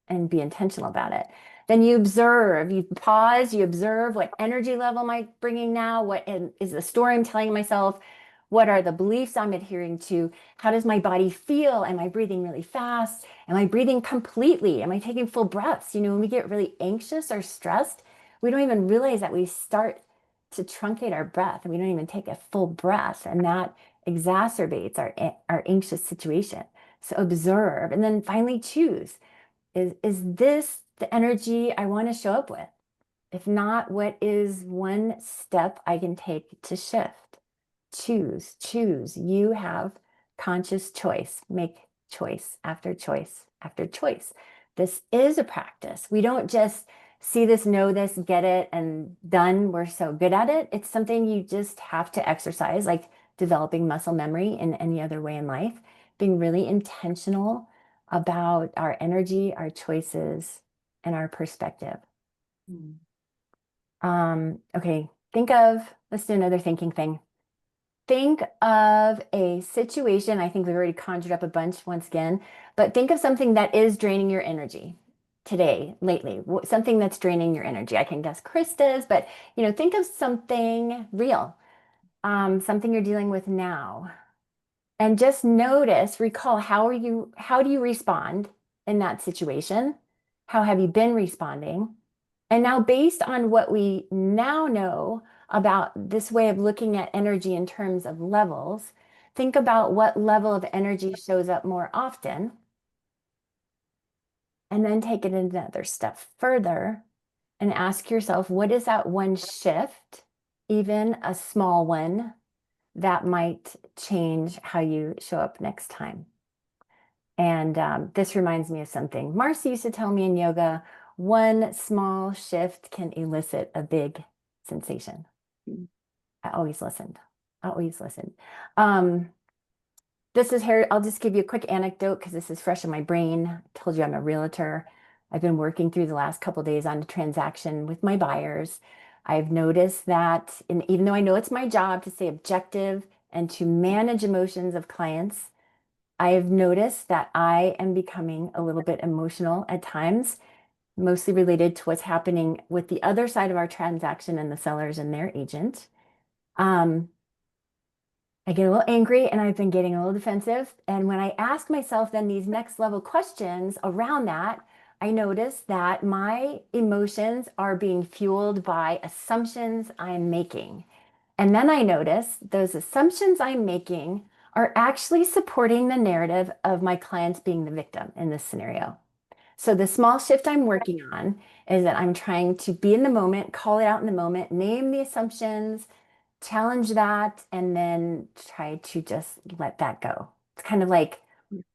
and be intentional about it. Then you observe, you pause, you observe what energy level am I bringing now? What is the story I'm telling myself? What are the beliefs I'm adhering to? How does my body feel? Am I breathing really fast? Am I breathing completely? Am I taking full breaths? You know, when we get really anxious or stressed, we don't even realize that we start to truncate our breath and we don't even take a full breath. And that exacerbates our anxious situation. So observe and then finally choose. Is this the energy I want to show up with? If not, what is one step I can take to shift? Choose, choose. You have conscious choice. Make choice after choice after choice. This is a practice. We don't just see this, know this, get it, and done. We're so good at it. It's something you just have to exercise, like developing muscle memory in any other way in life, being really intentional about our energy, our choices, and our perspective. Okay, let's do another thinking thing. Think of a situation. I think we've already conjured up a bunch once again, but think of something that is draining your energy today, lately, something that's draining your energy. I can guess Krista's, but think of something real, something you're dealing with now. And just notice, recall, how do you respond in that situation? How have you been responding? And now, based on what we now know about this way of looking at energy in terms of levels, think about what level of energy shows up more often. And then take it another step further and ask yourself, what is that one shift, even a small one, that might change how you show up next time? And this reminds me of something Marcy used to tell me in yoga: one small shift can elicit a big sensation. I always listened. I always listened. This is here. I'll just give you a quick anecdote because this is fresh in my brain. I told you I'm a realtor. I've been working through the last couple of days on a transaction with my buyers. I've noticed that, even though I know it's my job to stay objective and to manage emotions of clients, I've noticed that I am becoming a little bit emotional at times, mostly related to what's happening with the other side of our transaction and the sellers and their agent. I get a little angry and I've been getting a little defensive. And when I ask myself then these next level questions around that, I notice that my emotions are being fueled by assumptions I'm making. And then I notice those assumptions I'm making are actually supporting the narrative of my clients being the victim in this scenario. So the small shift I'm working on is that I'm trying to be in the moment, call it out in the moment, name the assumptions, challenge that, and then try to just let that go. It's kind of like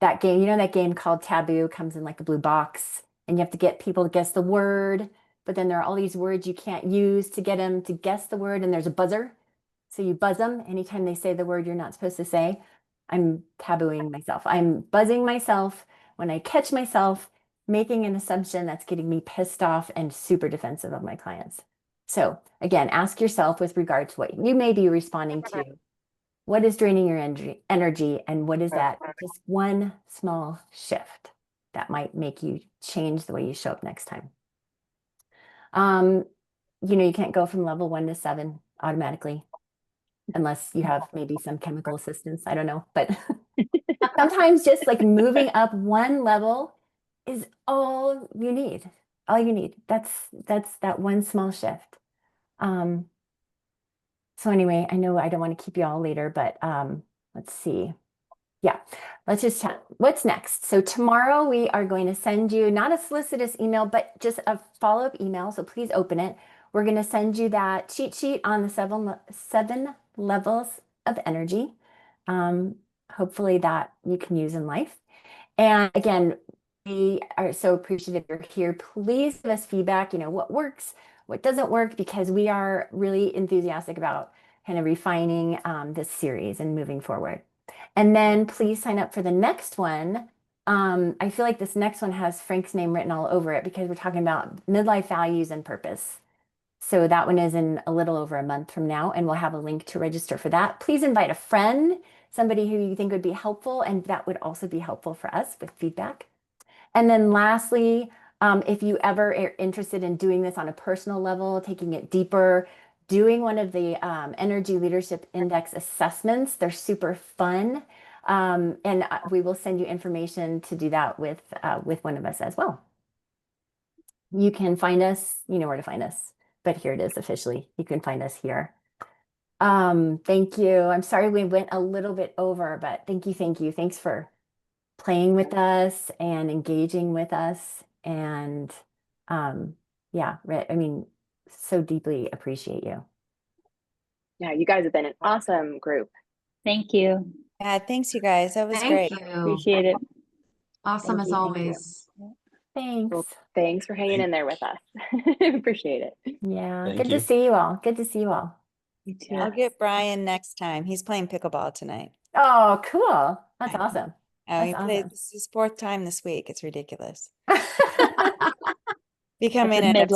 that game, that game called Taboo, comes in like a blue box, and you have to get people to guess the word, but then there are all these words you can't use to get them to guess the word, and there's a buzzer. So you buzz them anytime they say the word you're not supposed to say. I'm tabooing myself. I'm buzzing myself when I catch myself making an assumption that's getting me pissed off and super defensive of my clients. So again, ask yourself with regard to what you may be responding to, what is draining your energy, and what is that just one small shift that might make you change the way you show up next time. You can't go from level 1 to 7 automatically unless you have maybe some chemical assistance. I don't know, but sometimes just like moving up one level is all you need. All you need. That's that one small shift. So anyway, I know I don't want to keep you all later, but let's see. Yeah, let's just chat. What's next? So tomorrow we are going to send you not a solicitous email, but just a follow-up email. So please open it. We're going to send you that cheat sheet on the seven levels of energy. Hopefully that you can use in life. And again, we are so appreciative you're here. Please give us feedback, what works, what doesn't work, because we are really enthusiastic about kind of refining this series and moving forward. And then please sign up for the next one. I feel like this next one has Frank's name written all over it because we're talking about midlife values and purpose. So that one is in a little over a month from now, and we'll have a link to register for that. Please invite a friend, somebody who you think would be helpful, and that would also be helpful for us with feedback. And then lastly, if you ever are interested in doing this on a personal level, taking it deeper, doing one of the Energy Leadership Index assessments, they're super fun. And we will send you information to do that with one of us as well. You can find us, you know where to find us, but here it is officially. You can find us here. Thank you. I'm sorry we went a little bit over, but thank you. Thanks for playing with us and engaging with us. And yeah, I mean, so deeply appreciate you. Yeah, you guys have been an awesome group. Thank you. Yeah, thanks, you guys. That was great. Thank you. Appreciate it. Awesome Thank as you, thank you. always. Thanks. Well, thanks for hanging in there with us. Appreciate it. Yeah, Thank good you. to see you all. Good to see you all. You too. I'll get Brian next time. He's playing pickleball tonight. Oh, cool. That's awesome. Oh, he That's played, awesome. this is his 4th time this week. It's ridiculous. That's Becoming a an midlife